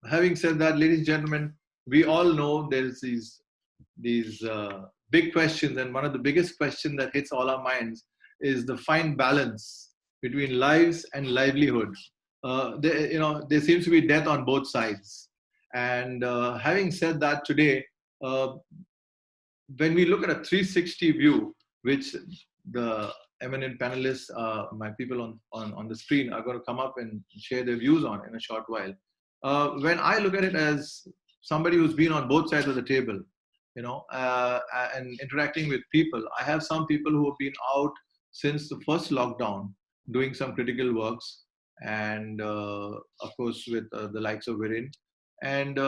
having said that, ladies and gentlemen, we all know there's these big questions, and one of the biggest questions that hits all our minds is the fine balance between lives and livelihood. There seems to be death on both sides. And having said that, today, uh, when we look at a 360 view, which the eminent panelists, my people on the screen, are going to come up and share their views on in a short while. When I look at it as somebody who's been on both sides of the table, and interacting with people, I have some people who have been out since the first lockdown doing some critical works, and of course with the likes of Viren. And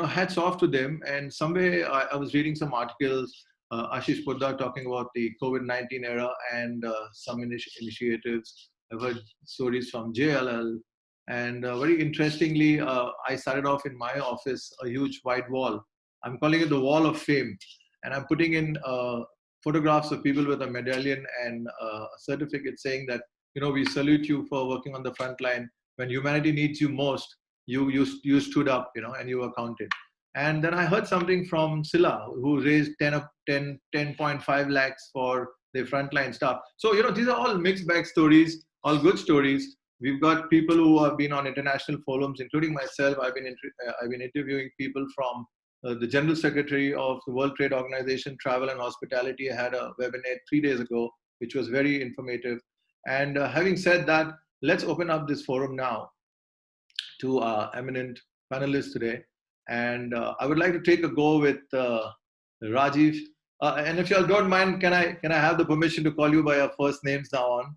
hats off to them. And somewhere I was reading some articles, Ashish Poddar talking about the COVID-19 era and some initiatives. I've heard stories from JLL. And very interestingly, I started off in my office a huge white wall. I'm calling it the Wall of Fame. And I'm putting in photographs of people with a medallion and a certificate saying that, we salute you for working on the front line. When humanity needs you most, you stood up, and you were counted. And then I heard something from SILA, who raised 10.5 lakhs for the frontline staff. So, these are all mixed bag stories, all good stories. We've got people who have been on international forums, including myself. I've been interviewing people from the General Secretary of the World Trade Organization, Travel and Hospitality. I had a webinar 3 days ago, which was very informative. And having said that, let's open up this forum now to our eminent panelists today. And I would like to take a go with Rajiv. And if you all don't mind, can I have the permission to call you by your first names now on?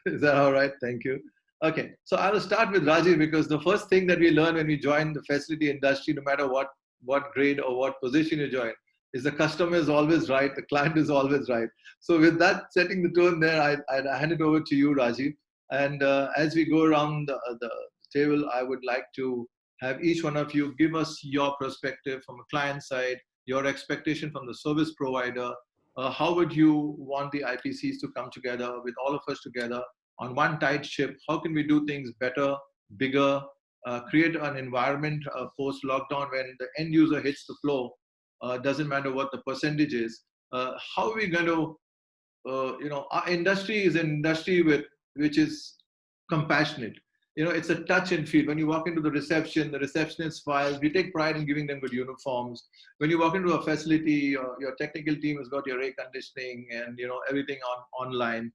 Is that all right? Thank you. Okay, so I will start with Rajiv, because the first thing that we learn when we join the facility industry, no matter what grade or what position you join, is the customer is always right, the client is always right. So with that setting the tone there, I'd hand it over to you, Rajiv. And as we go around the table, I would like to have each one of you give us your perspective from a client side, your expectation from the service provider. How would you want the IPCs to come together with all of us together on one tight ship? How can we do things better, bigger, create an environment post-lockdown when the end user hits the floor, doesn't matter what the percentage is. How are we going to, our industry is an industry which is compassionate. It's a touch and feel. When you walk into the receptionist files, we take pride in giving them good uniforms. When you walk into a facility, your technical team has got your air conditioning and, everything online.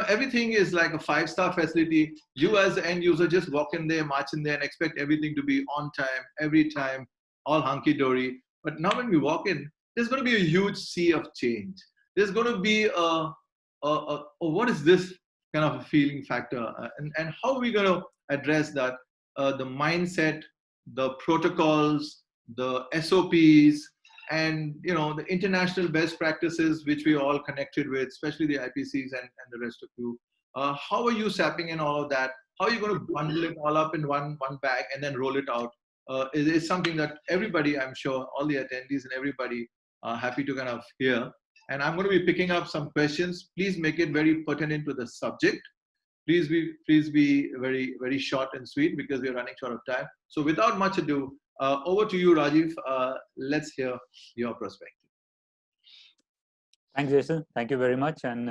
Everything is like a 5-star facility. You as the end user just walk in there, march in there and expect everything to be on time, every time, all hunky-dory. But now when we walk in, there's going to be a huge sea of change. There's going to be what is this kind of a feeling factor? And how are we going to address that? The mindset, the protocols, the SOPs, and the international best practices which we all connected with, especially the IPCs and the rest of you. How are you sapping in all of that? How are you going to bundle it all up in one bag and then roll it out? It's something that everybody, I'm sure, all the attendees and everybody are happy to kind of hear. And I'm going to be picking up some questions. Please make it very pertinent to the subject. Please be very, very short and sweet, because we're running short of time. So without much ado, over to you, Rajiv. Let's hear your perspective. Thanks, Jason. Thank you very much. And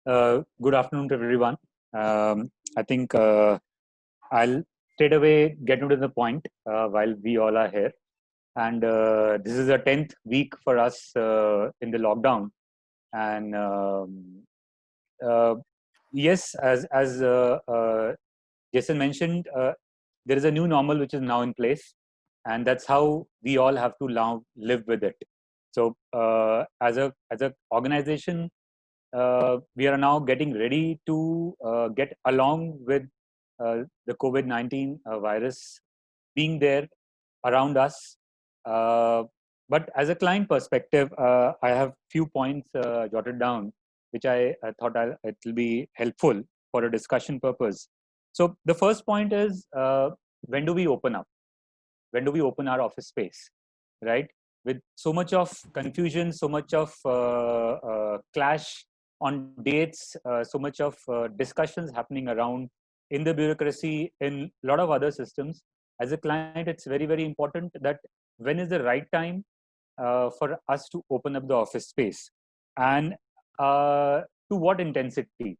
good afternoon to everyone. I think I'll straight away get into the point while we all are here. And this is the 10th week for us in the lockdown. And yes, as Jason mentioned, there is a new normal which is now in place, and that's how we all have to now live with it. So as a organization, we are now getting ready to get along with the COVID-19 virus being there around us. But as a client perspective, I have few points jotted down, which I thought it will be helpful for a discussion purpose. So the first point is, when do we open up? When do we open our office space, right? With so much of confusion, so much of clash on dates, so much of discussions happening around in the bureaucracy, in a lot of other systems, as a client, it's very, very important that when is the right time for us to open up the office space, and to what intensity.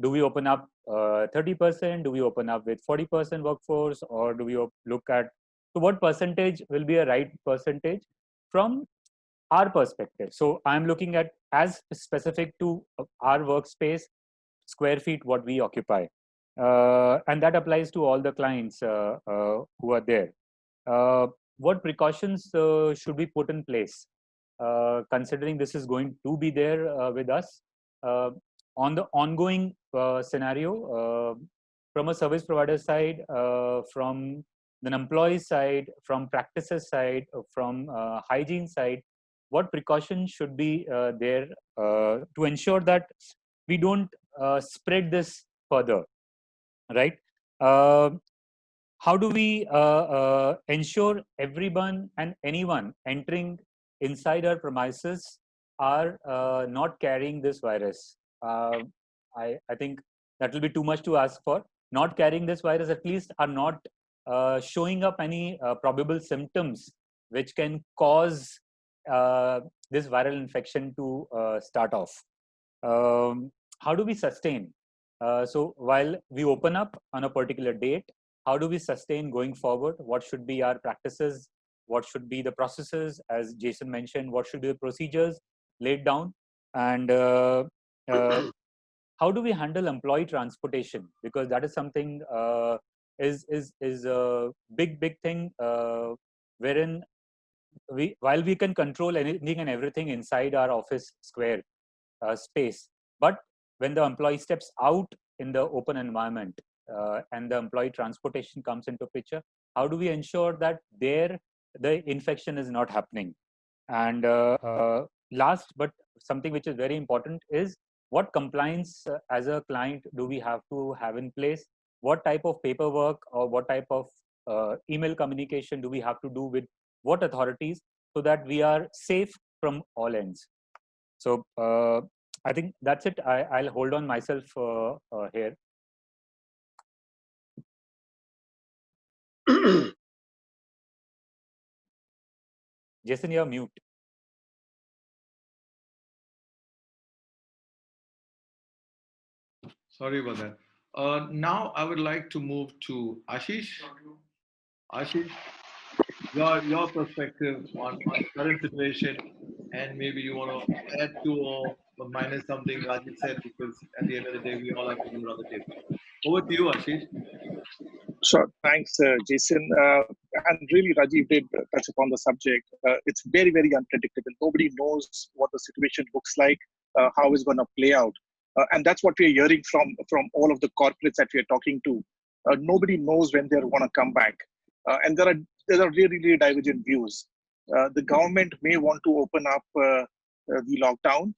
Do we open up 30%? Do we open up with 40% workforce? Or do we look at, so what percentage will be a right percentage from our perspective? So I'm looking at as specific to our workspace, square feet, what we occupy. And that applies to all the clients who are there. What precautions should we put in place, considering this is going to be there with us on the ongoing scenario, from a service provider side, from an employee side, from practices side, from hygiene side? What precautions should be there to ensure that we don't spread this further, right? Uh, how do we ensure everyone and anyone entering inside our premises are not carrying this virus? I think that will be too much to ask for. Not carrying this virus, at least are not showing up any probable symptoms which can cause this viral infection to start off. How do we sustain? So while we open up on a particular date, how do we sustain going forward? What should be our practices? What should be the processes? As Jason mentioned, what should be the procedures laid down? And uh, how do we handle employee transportation? Because that is something is a big thing, wherein while we can control anything and everything inside our office square space, but when the employee steps out in the open environment, and the employee transportation comes into picture, how do we ensure that there the infection is not happening? And last, but something which is very important, is what compliance as a client do we have to have in place? What type of paperwork or what type of email communication do we have to do with what authorities, so that we are safe from all ends? So I think that's it. I'll hold on myself here. Jason, you're mute. Sorry about that. Now I would like to move to Ashish. Ashish, your perspective on current situation, and maybe you want to add to or minus something Rajiv said, because at the end of the day, we all have to do on the table. Over to you, Ashish. Sure. Thanks, Jason. And really, Rajiv did touch upon the subject. It's very, very unpredictable. Nobody knows what the situation looks like, how it's going to play out. And that's what we're hearing from all of the corporates that we're talking to. Nobody knows when they're going to come back. And there are really, really divergent views. The government may want to open up the lockdown,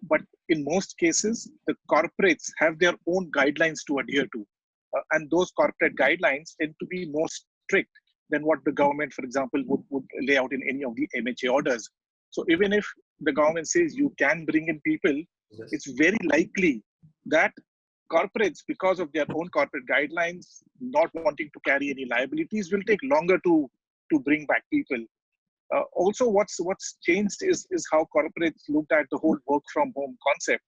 but in most cases, the corporates have their own guidelines to adhere to. And those corporate guidelines tend to be more strict than what the government, for example, would lay out in any of the MHA orders. So even if the government says you can bring in people, Yes. it's very likely that corporates, because of their own corporate guidelines, not wanting to carry any liabilities, will take longer to bring back people. Also, what's changed is how corporates looked at the whole work from home concept.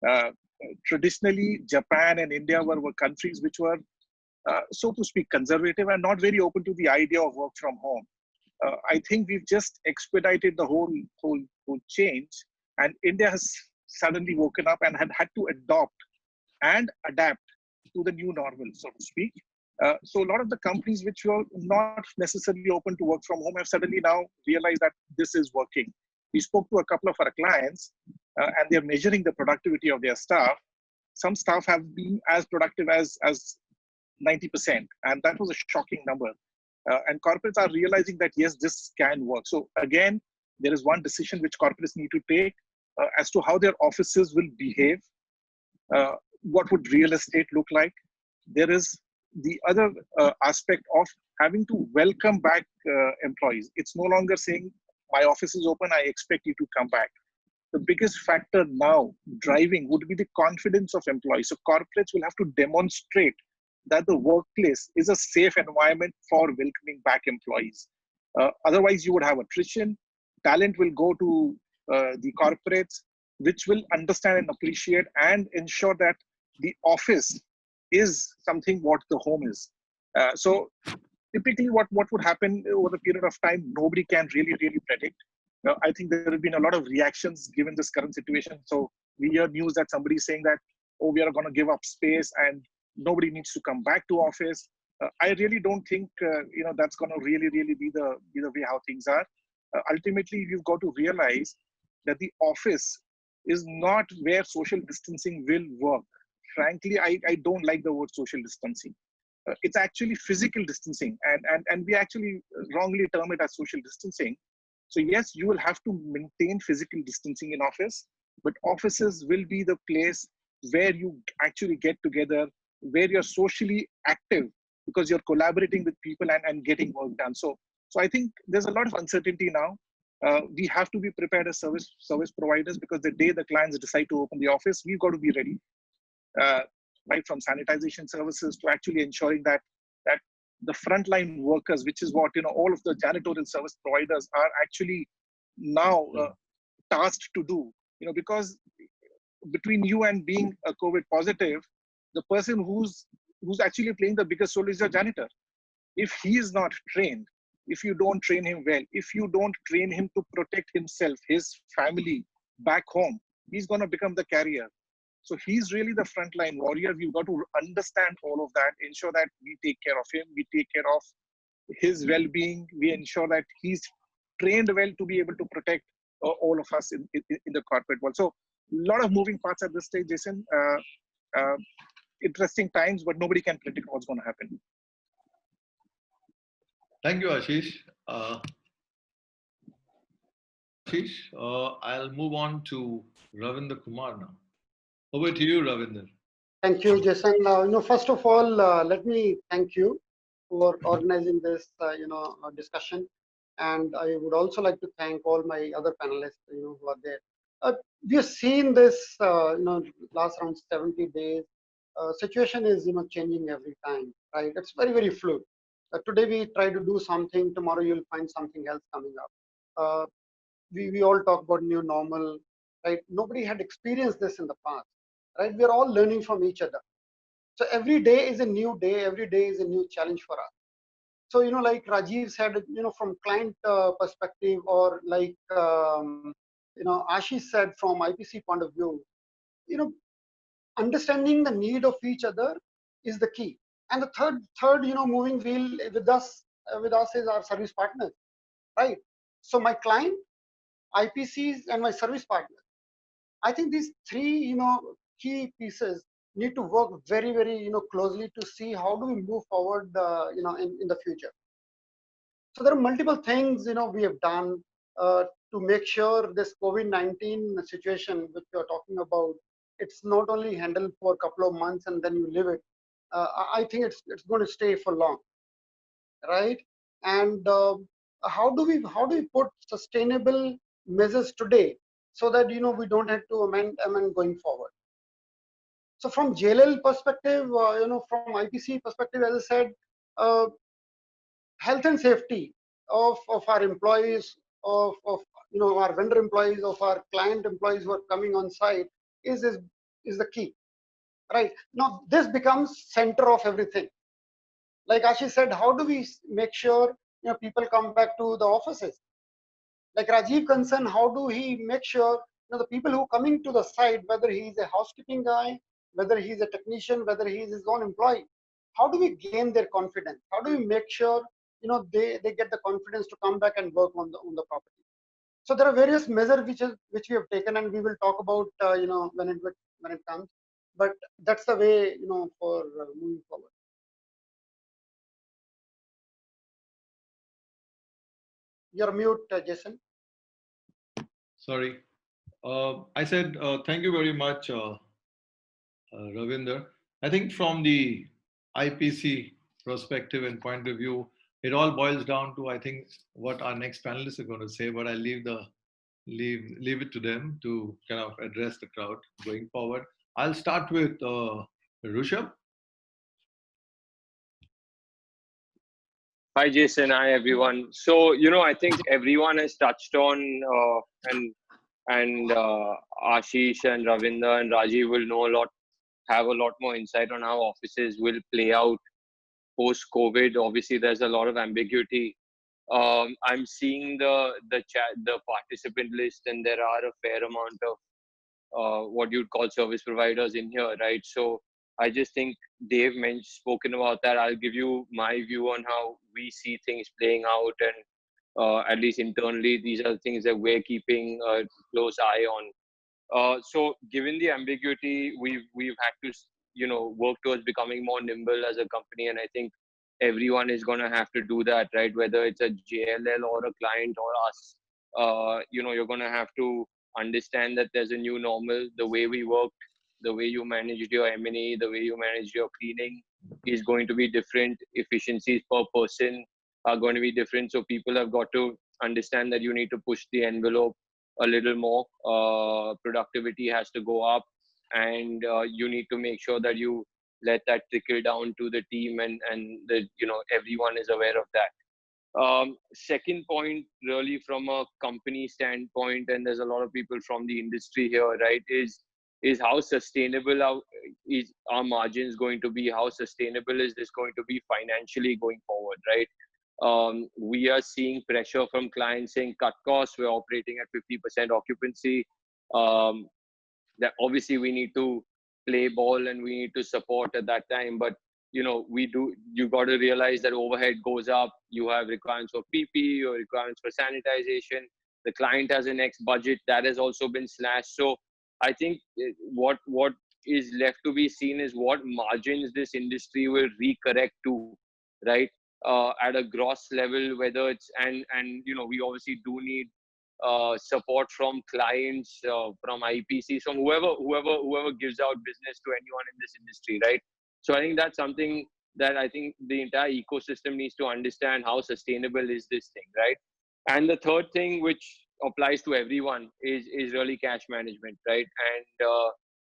Uh, Traditionally, Japan and India were countries which were, so to speak, conservative and not very open to the idea of work from home. I think we've just expedited the whole change, and India has suddenly woken up and had to adopt and adapt to the new normal, so to speak. So a lot of the companies which were not necessarily open to work from home have suddenly now realized that this is working. We spoke to a couple of our clients, and they're measuring the productivity of their staff. Some staff have been as productive as 90%, and that was a shocking number. And corporates are realizing that, yes, this can work. So again, there is one decision which corporates need to take as to how their offices will behave. What would real estate look like? There is the other aspect of having to welcome back employees. It's no longer saying, my office is open, I expect you to come back. The biggest factor now driving would be the confidence of employees. So corporates will have to demonstrate that the workplace is a safe environment for welcoming back employees. Otherwise, you would have attrition. Talent will go to the corporates, which will understand and appreciate and ensure that the office is something what the home is. So typically what would happen over a period of time, nobody can really predict. I think there have been a lot of reactions given this current situation. So we hear news that somebody is saying that, oh, we are going to give up space and nobody needs to come back to office. I really don't think that's going to really be the way how things are. Ultimately, you've got to realize that the office is not where social distancing will work. Frankly, I don't like the word social distancing. It's actually physical distancing, and we actually wrongly term it as social distancing. So yes, you will have to maintain physical distancing in office, but offices will be the place where you actually get together, where you're socially active because you're collaborating with people and getting work done. So I think there's a lot of uncertainty now. We have to be prepared as service providers, because the day the clients decide to open the office, we've got to be ready. Right from sanitization services to actually ensuring that the frontline workers, which is what all of the janitorial service providers are actually now tasked to do. Because between you and being a COVID positive, the person who's actually playing the biggest role is your janitor. If he is not trained, if you don't train him well, if you don't train him to protect himself, his family back home, he's going to become the carrier. So he's really the frontline warrior. We've got to understand all of that, ensure that we take care of him, we take care of his well-being, we ensure that he's trained well to be able to protect all of us in the corporate world. So a lot of moving parts at this stage, Jason. Interesting times, but nobody can predict what's going to happen. Thank you, Ashish. I'll move on to Ravinder Kumar now. Over to you, Ravinder. Thank you, Jason. First of all, let me thank you for organizing this, discussion. And I would also like to thank all my other panelists, who are there. We have seen this, last around 70 days. Situation is, changing every time, right? It's very fluid. Today we try to do something, tomorrow you'll find something else coming up. We all talk about new normal, right? Nobody had experienced this in the past, right? We're all learning from each other. So every day is a new day, every day is a new challenge for us. So, like Rajiv said, from client perspective, or like, Ashish said from IPC point of view, understanding the need of each other is the key. And the third, moving wheel with us is our service partners, right? So my client, IPCs, and my service partners. I think these three, key pieces need to work very, closely to see how do we move forward, in the future. So there are multiple things, we have done to make sure this COVID-19 situation, which we are talking about, it's not only handled for a couple of months and then you leave it. I think it's going to stay for long, right? And how do we put sustainable measures today so that we don't have to amend going forward? So from JLL perspective, from IPC perspective, as I said, health and safety of our employees, of our vendor employees, of our client employees who are coming on site is the key, right? Now this becomes center of everything. Like Ashish said, how do we make sure people come back to the offices? Like Rajiv concerned, how do he make sure the people who are coming to the site, whether he's a housekeeping guy, whether he's a technician, whether he's his own employee, how do we gain their confidence? How do we make sure they get the confidence to come back and work on the property? So there are various measures which we have taken, and we will talk about when it comes. But that's the way for moving forward. You're mute, Jason. Sorry. I said thank you very much, Ravinder. I think from the IPC perspective and point of view, it all boils down to, I think, what our next panelists are going to say, but I leave it to them to kind of address the crowd going forward. I'll start with Rushabh. Hi, Jason. Hi, everyone. So, I think everyone has touched on, and Ashish and Ravinder and Rajiv will know have a lot more insight on how offices will play out post COVID. Obviously, there's a lot of ambiguity. I'm seeing the participant list, and there are a fair amount of what you'd call service providers in here, right? So I just think Dave spoken about that. I'll give you my view on how we see things playing out, and at least internally, these are the things that we're keeping a close eye on. So given the ambiguity, we've had to work towards becoming more nimble as a company, and I think everyone is going to have to do that, right? Whether it's a JLL or a client or us, you're going to have to understand that there's a new normal. The way we work, the way you managed your M&E, the way you manage your cleaning is going to be different. Efficiencies per person are going to be different. So people have got to understand that you need to push the envelope a little more. Productivity has to go up, and you need to make sure that you let that trickle down to the team, and that everyone is aware of that. Second point, really from a company standpoint, and there's a lot of people from the industry here, right? Is how sustainable is our margins going to be? How sustainable is this going to be financially going forward, right? We are seeing pressure from clients saying cut costs. We're operating at 50% occupancy. That obviously we need to play ball and we need to support at that time. But you got to realize that overhead goes up. You have requirements for PP or requirements for sanitization. The client has an X budget that has also been slashed. So I think what is left to be seen is what margins this industry will recorrect to, right? At a gross level, whether it's and we obviously do need support from clients, from IPCs, from whoever gives out business to anyone in this industry, right? So I think that's something that I think the entire ecosystem needs to understand. How sustainable is this thing, right? And the third thing, which applies to everyone, is really cash management, right?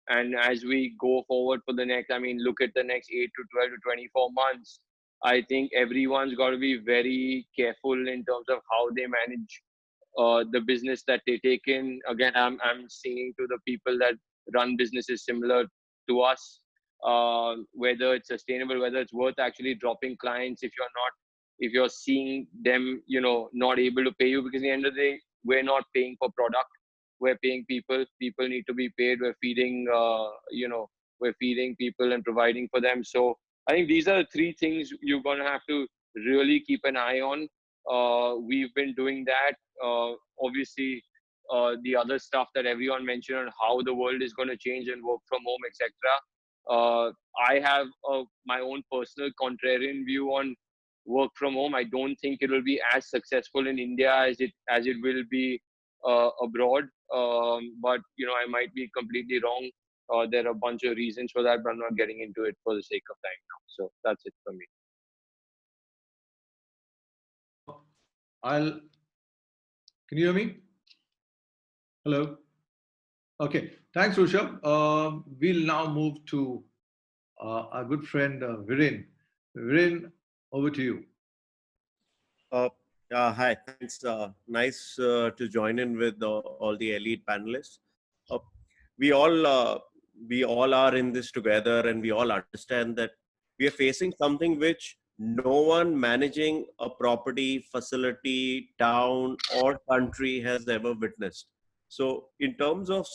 And as we go forward for the next, I mean, look at the next 8 to 12 to 24 months. I think everyone's got to be very careful in terms of how they manage the business that they take in. Again, I'm singing to the people that run businesses similar to us, whether it's sustainable, whether it's worth actually dropping clients if you're seeing them, not able to pay you, because at the end of the day, we're not paying for product. We're paying people. People need to be paid. We're feeding, we're feeding people and providing for them. So I think these are the three things you're going to have to really keep an eye on. We've been doing that. Obviously, the other stuff that everyone mentioned on how the world is going to change and work from home, etc. I have my own personal contrarian view on work from home. I don't think it will be as successful in India as it will be abroad. But I might be completely wrong. There are a bunch of reasons for that, but I'm not getting into it for the sake of time now. So that's it for me. Can you hear me? Hello? Okay, thanks, Rushabh. We'll now move to our good friend Viren. Viren, over to you. Hi, thanks. Nice to join in with all the elite panelists. Uh, we all are in this together, and we all understand that we are facing something which no one managing a property, facility, town, or country has ever witnessed. So, in terms of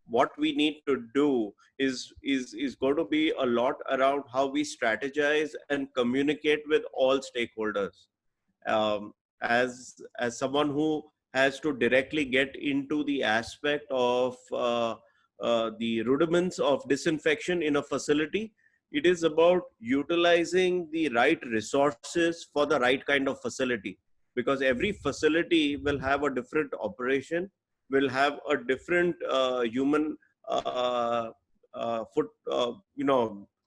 what we need to do is going to be a lot around how we strategize and communicate with all stakeholders. As someone who has to directly get into the aspect of the rudiments of disinfection in a facility, it is about utilizing the right resources for the right kind of facility, because every facility will have a different operation, will have a different human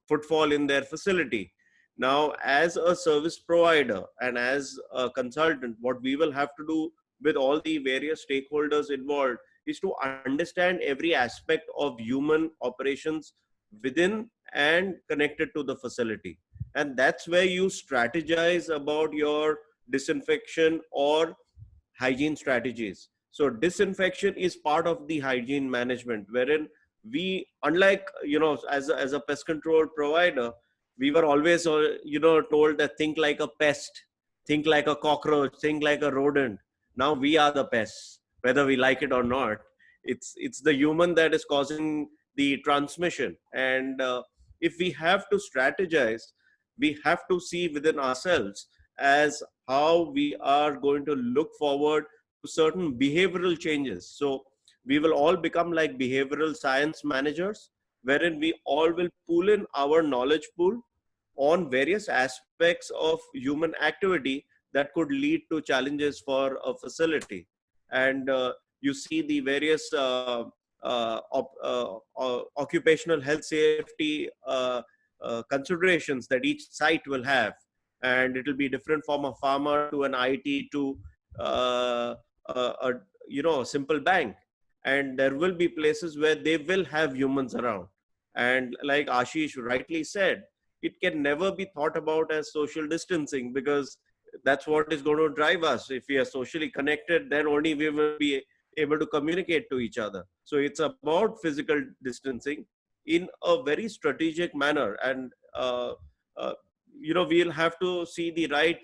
footfall in their facility. Now, as a service provider and as a consultant, what we will have to do with all the various stakeholders involved is to understand every aspect of human operations within and connected to the facility. And that's where you strategize about your disinfection or hygiene strategies. So disinfection is part of the hygiene management, wherein we, unlike, as a pest control provider, we were always, told that think like a pest, think like a cockroach, think like a rodent. Now we are the pests, whether we like it or not. It's the human that is causing the transmission. And if we have to strategize, we have to see within ourselves as how we are going to look forward to certain behavioral changes. So we will all become like behavioral science managers, wherein we all will pool in our knowledge pool on various aspects of human activity that could lead to challenges for a facility. And you see the various occupational health safety considerations that each site will have. And it will be different from a farmer to an IT to a simple bank. And there will be places where they will have humans around. And like Ashish rightly said, it can never be thought about as social distancing, because that's what is going to drive us. If we are socially connected, then only we will be able to communicate to each other. So it's about physical distancing in a very strategic manner. And we'll have to see the right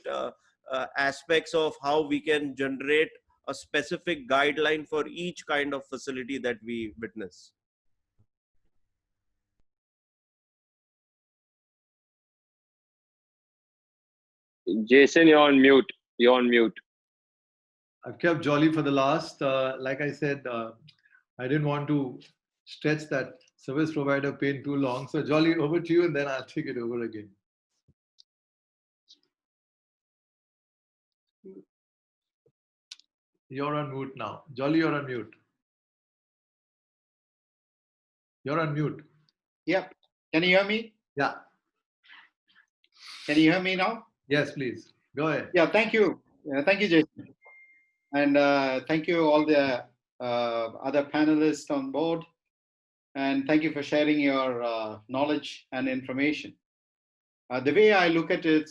aspects of how we can generate a specific guideline for each kind of facility that we witness. Jason, you're on mute. You're on mute. I've kept Jolly for the last. Like I said, I didn't want to stretch that service provider pain too long. So Jolly, over to you, and then I'll take it over again. You're on mute now. Jolly, you're on mute. You're on mute. Yep. Can you hear me? Yeah. Can you hear me now? Yes, please. Go ahead. Yeah, thank you. Thank you, Jason. And thank you all the other panelists on board. And thank you for sharing your knowledge and information. The way I look at it,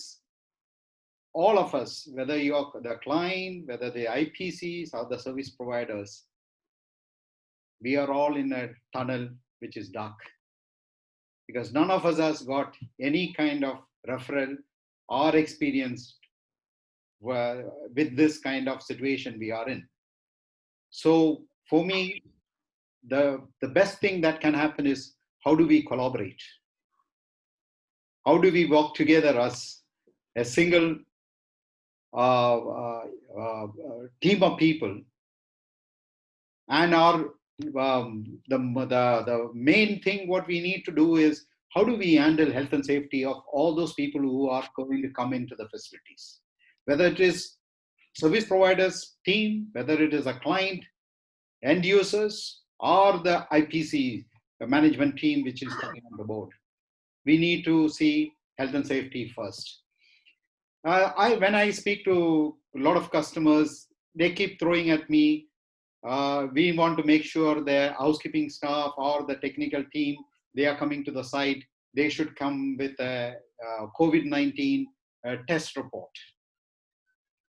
all of us, whether you're the client, whether the IPCs or the service providers, we are all in a tunnel which is dark. Because none of us has got any kind of referral or experience with this kind of situation we are in. So for me, the best thing that can happen is, how do we collaborate? How do we work together as a single team of people? And the main thing what we need to do is, how do we handle health and safety of all those people who are going to come into the facilities? Whether it is service providers team, whether it is a client, end users, or the IPC, the management team which is coming on the board. We need to see health and safety first. When I speak to a lot of customers, they keep throwing at me, we want to make sure the housekeeping staff or the technical team, they are coming to the site, they should come with a COVID-19 test report.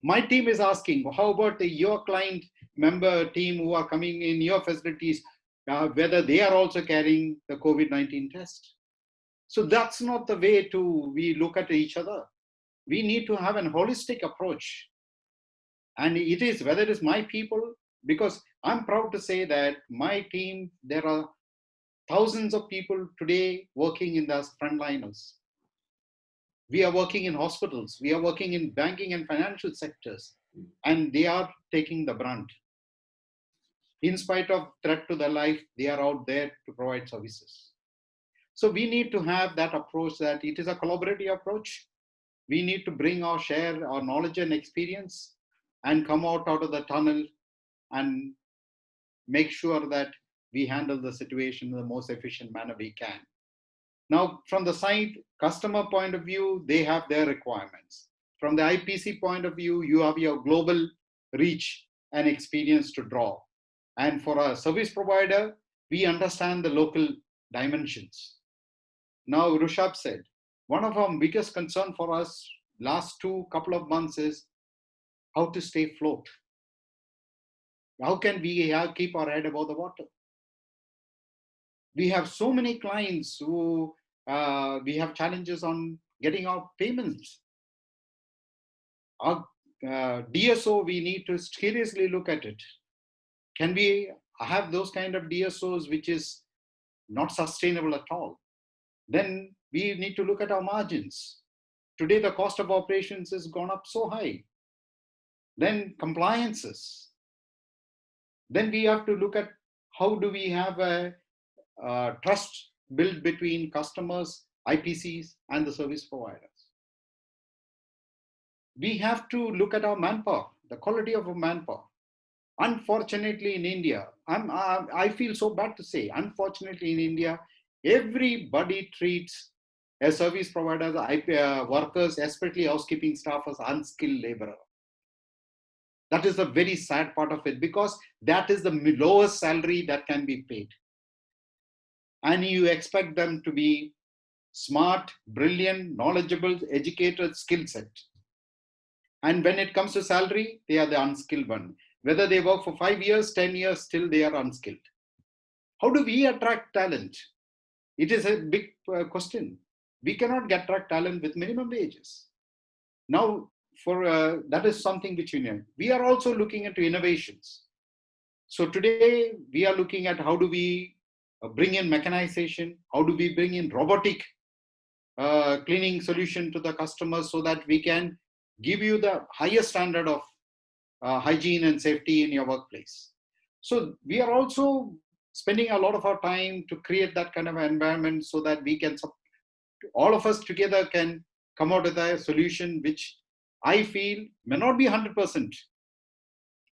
My team is asking, how about your client member team who are coming in your facilities, whether they are also carrying the COVID-19 test? So that's not the way we look at each other. We need to have an holistic approach. And it is, whether it is my people, because I'm proud to say that my team, there are thousands of people today working in the frontliners. We are working in hospitals, we are working in banking and financial sectors, and they are taking the brunt. In spite of threat to their life, they are out there to provide services. So we need to have that approach, that it is a collaborative approach. We need to bring share our knowledge and experience and come out of the tunnel and make sure that we handle the situation in the most efficient manner we can. Now, from the site customer point of view, they have their requirements. From the IPC point of view, you have your global reach and experience to draw. And for a service provider, we understand the local dimensions. Now, Rushabh said, one of our biggest concern for us last couple of months is how to stay afloat. How can we keep our head above the water? We have so many clients who we have challenges on getting our payments. Our DSO, we need to seriously look at it. Can we have those kind of DSOs which is not sustainable at all? Then we need to look at our margins. Today, the cost of operations has gone up so high. Then compliances. Then we have to look at how do we have a trust built between customers, IPCs, and the service providers. We have to look at our manpower, the quality of our manpower. Unfortunately, in India, I feel so bad to say, unfortunately in India, everybody treats a service provider, workers, especially housekeeping staff, as unskilled laborer. That is the very sad part of it, because that is the lowest salary that can be paid. And you expect them to be smart, brilliant, knowledgeable, educated, skill set. And when it comes to salary, they are the unskilled one. Whether they work for 5 years, 10 years, still they are unskilled. How do we attract talent? It is a big question. We cannot attract talent with minimum wages. Now, that is something which we know. We are also looking into innovations. So today we are looking at how do we bring in mechanization, how do we bring in robotic cleaning solution to the customers so that we can give you the highest standard of hygiene and safety in your workplace. So we are also spending a lot of our time to create that kind of environment so that we can, all of us together can come out with a solution which I feel may not be 100%,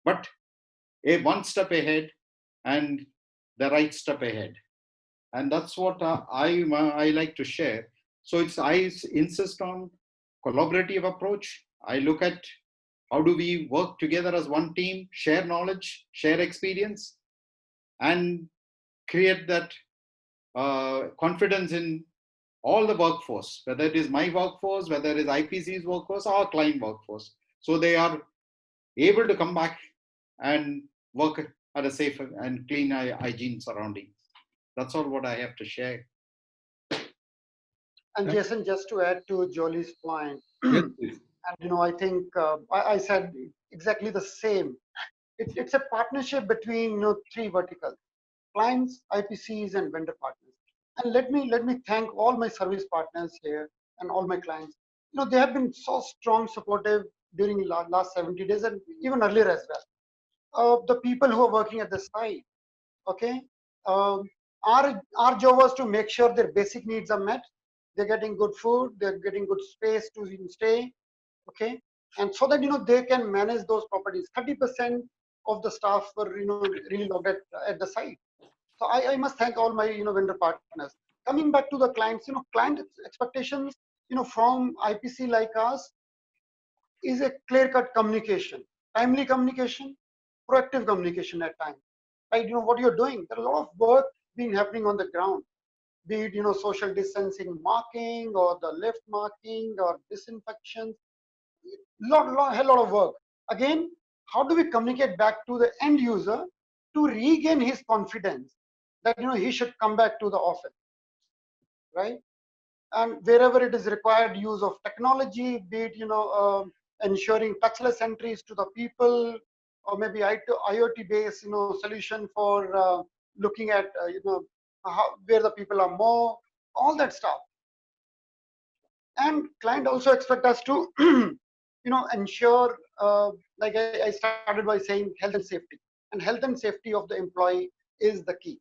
but a one step ahead and the right step ahead. And that's what I like to share. So I insist on collaborative approach. I look at how do we work together as one team, share knowledge, share experience, and create that confidence in all the workforce, whether it is my workforce, whether it is IPC's workforce or client workforce. So they are able to come back and work at a safe and clean hygiene surroundings. That's all what I have to share. And Jason, just to add to Jolie's point, Yes, and I think I said exactly the same. It's a partnership between three verticals: clients, IPCs, and vendor partners. And let me thank all my service partners here and all my clients. They have been so strong, supportive during last 70 days and even earlier as well. The people who are working at the site, okay, our job was to make sure their basic needs are met. They're getting good food, they're getting good space to stay, okay, and so that they can manage those properties. 30% of the staff were really logged at the site. So I must thank all my vendor partners. Coming back to the clients, client expectations from IPC like us is a clear-cut communication, timely communication, proactive communication at times. Right, what you're doing. There are a lot of work being happening on the ground, be it social distancing marking or the lift marking or disinfection. Hell lot of work. Again, how do we communicate back to the end user to regain his confidence that he should come back to the office, right? And wherever it is required, use of technology, be it ensuring touchless entries to the people, or maybe IoT based solution for looking at where the people are more, all that stuff. And client also expect us to ensure, like I started by saying, health and safety. And health and safety of the employee is the key.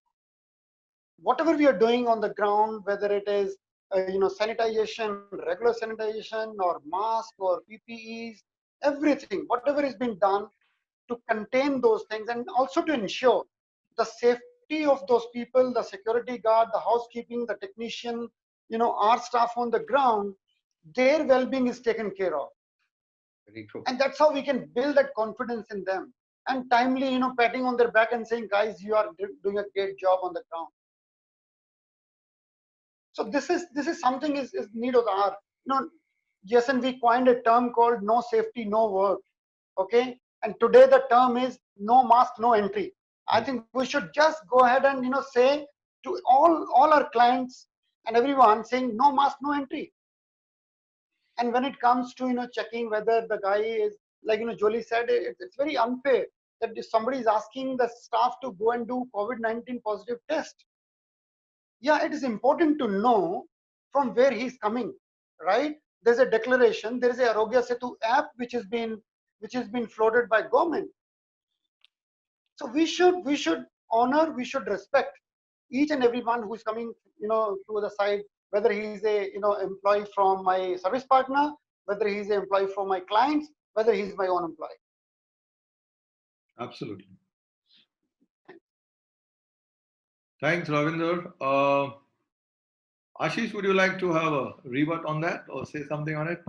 Whatever we are doing on the ground, whether it is sanitization, regular sanitization, or mask or PPEs, everything, whatever is being done to contain those things, and also to ensure the safety of those people, the security guard, the housekeeping, the technician, our staff on the ground, their well-being is taken care of. Very true. And that's how we can build that confidence in them, and timely patting on their back and saying, guys, you are doing a great job on the ground. So this is something is need of the hour. Jason, we coined a term called no safety, no work. Okay, and today the term is no mask, no entry. I think we should just go ahead and say to all our clients and everyone, saying no mask, no entry. And when it comes to checking whether the guy is, like Jolie said, it's very unfair that if somebody is asking the staff to go and do COVID-19 positive test. Yeah, it is important to know from where he's coming, right? There's a declaration, there is a Arogya Setu app which has been floated by government. So we should honor, we should respect each and everyone who is coming to the side, whether he is a employee from my service partner, whether he is an employee from my clients, whether he is my own employee. Absolutely. Thanks, Ravinder. Ashish, would you like to have a rebut on that or say something on it?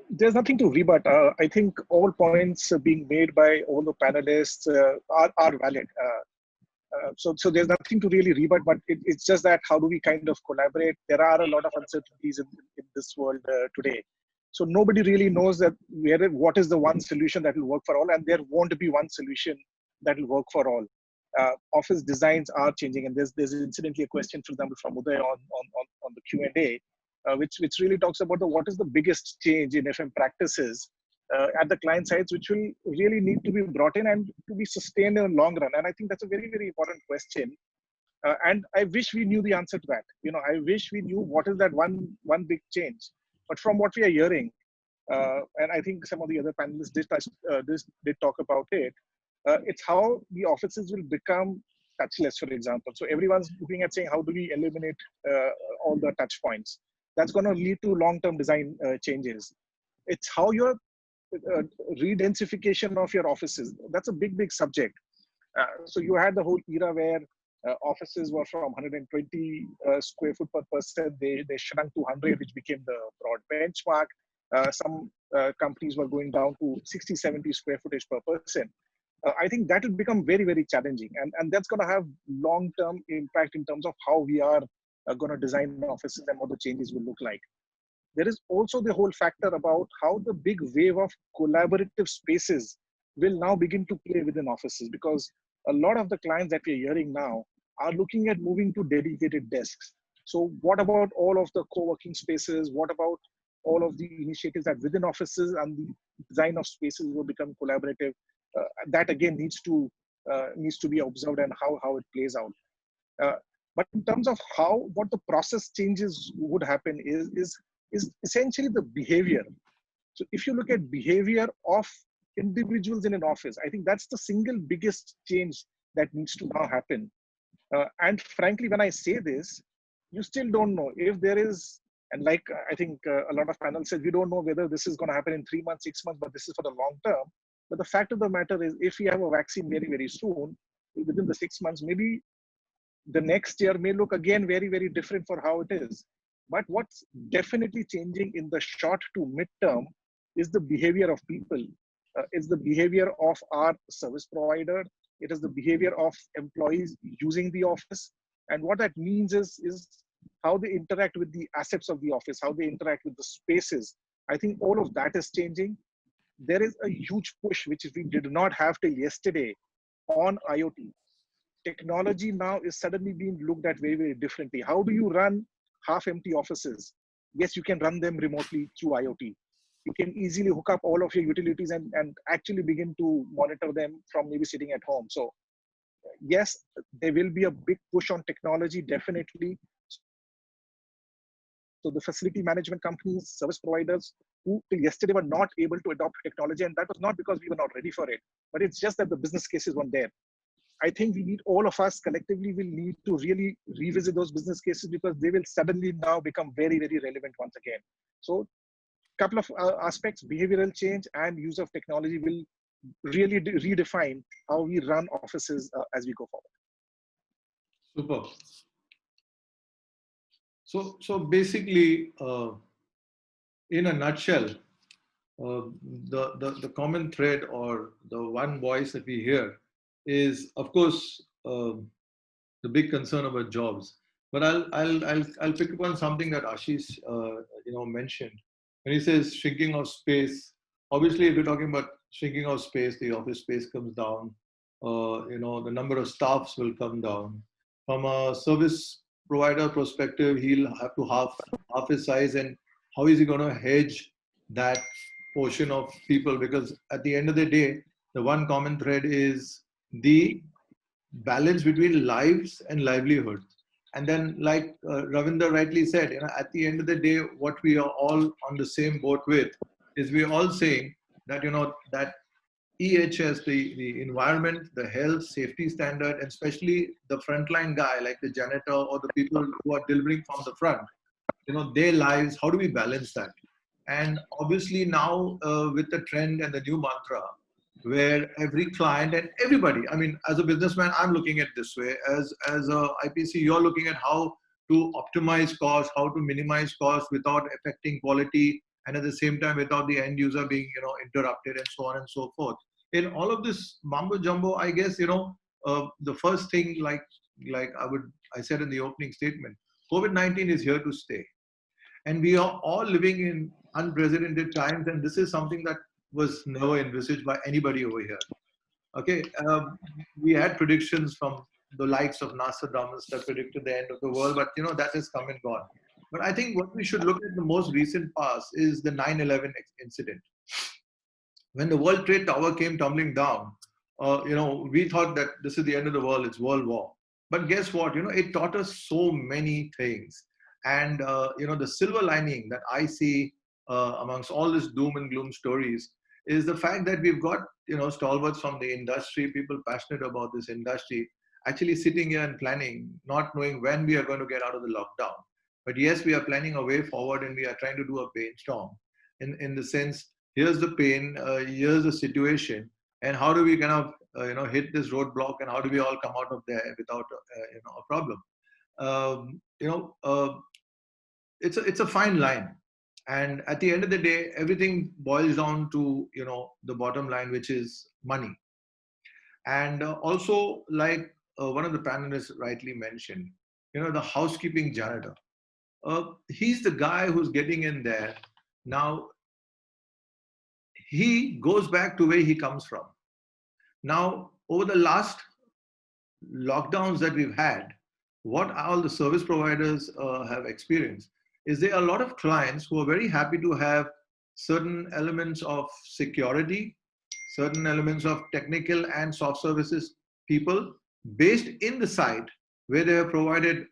There's nothing to rebut. I think all points being made by all the panelists are valid. So there's nothing to really rebut, but it's just that how do we kind of collaborate? There are a lot of uncertainties in this world today. So nobody really knows that what is the one solution that will work for all, and there won't be one solution that will work for all. Office designs are changing, and there's incidentally a question, for example, from Uday on the Q&A, which really talks about what is the biggest change in FM practices at the client sides, which will really need to be brought in and to be sustained in the long run. And I think that's a very, very important question. And I wish we knew the answer to that. I wish we knew what is that one big change. But from what we are hearing, and I think some of the other panelists did talk about it, it's how the offices will become touchless, for example. So everyone's looking at saying, how do we eliminate all the touch points? That's going to lead to long-term design changes. It's how your re-densification of your offices. That's a big subject. So you had the whole era where offices were from 120 square foot per person. They shrunk to 100, which became the broad benchmark. Some companies were going down to 60, 70 square footage per person. I think that will become very, very challenging. And that's going to have long-term impact in terms of how we are going to design offices and what the changes will look like. There is also the whole factor about how the big wave of collaborative spaces will now begin to play within offices, because a lot of the clients that we're hearing now are looking at moving to dedicated desks. So what about all of the co-working spaces? What about all of the initiatives that within offices and the design of spaces will become collaborative? That again needs to be observed, and how it plays out. But in terms of what the process changes would happen is essentially the behavior. So if you look at behavior of individuals in an office, I think that's the single biggest change that needs to now happen. And frankly, when I say this, you still don't know if there is, and like I think a lot of panels said, we don't know whether this is going to happen in 3 months, 6 months, but this is for the long term. But the fact of the matter is, if we have a vaccine very, very soon, within the 6 months, maybe the next year may look again very, very different for how it is. But what's definitely changing in the short to mid-term is the behavior of people. It's the behavior of our service provider. It is the behavior of employees using the office. And what that means is how they interact with the assets of the office, how they interact with the spaces. I think all of that is changing. There is a huge push, which we did not have till yesterday, on IoT. Technology now is suddenly being looked at very, very differently. How do you run half-empty offices? Yes, you can run them remotely through IoT. You can easily hook up all of your utilities and actually begin to monitor them from maybe sitting at home. So yes, there will be a big push on technology, definitely. So the facility management companies, service providers, who till yesterday were not able to adopt technology, and that was not because we were not ready for it, but it's just that the business cases weren't there. I think we need, all of us collectively will need to really revisit those business cases, because they will suddenly now become very, very relevant once again. So a couple of aspects, behavioral change and use of technology, will really redefine how we run offices as we go forward. Super. So basically, in a nutshell, the common thread, or the one voice that we hear, is, of course, the big concern about jobs. But I'll pick up on something that Ashish mentioned when he says shrinking of space. Obviously, if you're talking about shrinking of space, the office space comes down. The number of staffs will come down. From a service provider perspective, he'll have to half his size, and how is he going to hedge that portion of people? Because at the end of the day, the one common thread is the balance between lives and livelihood. And then, like Ravinder rightly said, at the end of the day, what we are all on the same boat with is we're all saying that that EHS, the environment, the health, safety standard, and especially the frontline guy like the janitor or the people who are delivering from the front, their lives. How do we balance that? And obviously now with the trend and the new mantra, where every client and everybody, I mean, as a businessman, I'm looking at this way. As a IPC, you're looking at how to optimize costs, how to minimize costs without affecting quality, and at the same time without the end user being interrupted, and so on and so forth. In all of this mambo jumbo, I guess the first thing, like I said in the opening statement, COVID-19 is here to stay. And we are all living in unprecedented times, and this is something that was never envisaged by anybody over here. Okay, we had predictions from the likes of Nostradamus that predicted the end of the world, but that has come and gone. But I think what we should look at the most recent past is the 9/11 incident. When the World Trade Tower came tumbling down, we thought that this is the end of the world, it's World War. But guess what? It taught us so many things. And, the silver lining that I see amongst all this doom and gloom stories is the fact that we've got, stalwarts from the industry, people passionate about this industry, actually sitting here and planning, not knowing when we are going to get out of the lockdown. But yes, we are planning a way forward, and we are trying to do a brainstorm in the sense, here's the pain, here's the situation, and how do we kind of hit this roadblock, and how do we all come out of there without a problem. um, you know uh, it's a fine line, and at the end of the day, everything boils down to the bottom line, which is money. And also, like one of the panelists rightly mentioned, the housekeeping janitor, he's the guy who's getting in there. Now he goes back to where he comes from. Now, over the last lockdowns that we've had, what all the service providers have experienced is there are a lot of clients who are very happy to have certain elements of security, certain elements of technical and soft services people based in the site where they have provided,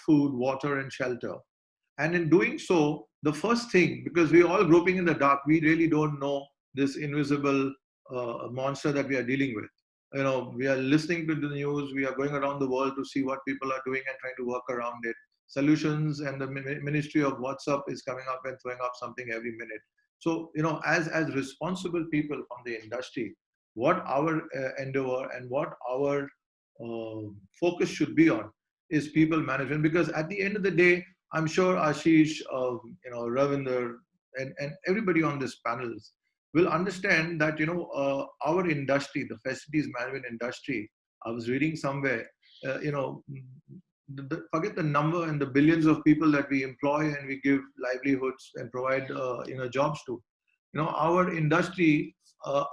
food, water, and shelter. And in doing so, the first thing, because we're all groping in the dark, we really don't know this invisible monster that we are dealing with. We are listening to the news, we are going around the world to see what people are doing and trying to work around it. Solutions, and the ministry of WhatsApp is coming up and throwing up something every minute. So, as responsible people from the industry, what our endeavor and what our focus should be on is people management. Because at the end of the day, I'm sure Ashish, Ravinder, and everybody on this panels will understand that our industry, the facilities management industry. I was reading somewhere, forget the number and the billions of people that we employ and we give livelihoods and provide jobs to. Our industry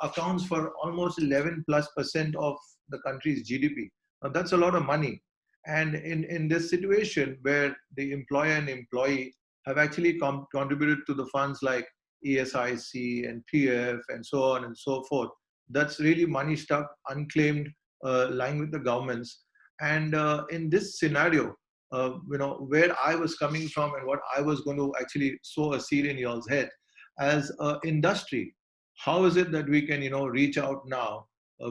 accounts for almost 11+% of the country's GDP. Now that's a lot of money. And in this situation where the employer and employee have actually contributed to the funds like ESIC and PF and so on and so forth, that's really money stuck, unclaimed, lying with the governments. And in this scenario, where I was coming from and what I was going to actually sow a seed in y'all's head, as an industry, how is it that we can, reach out now,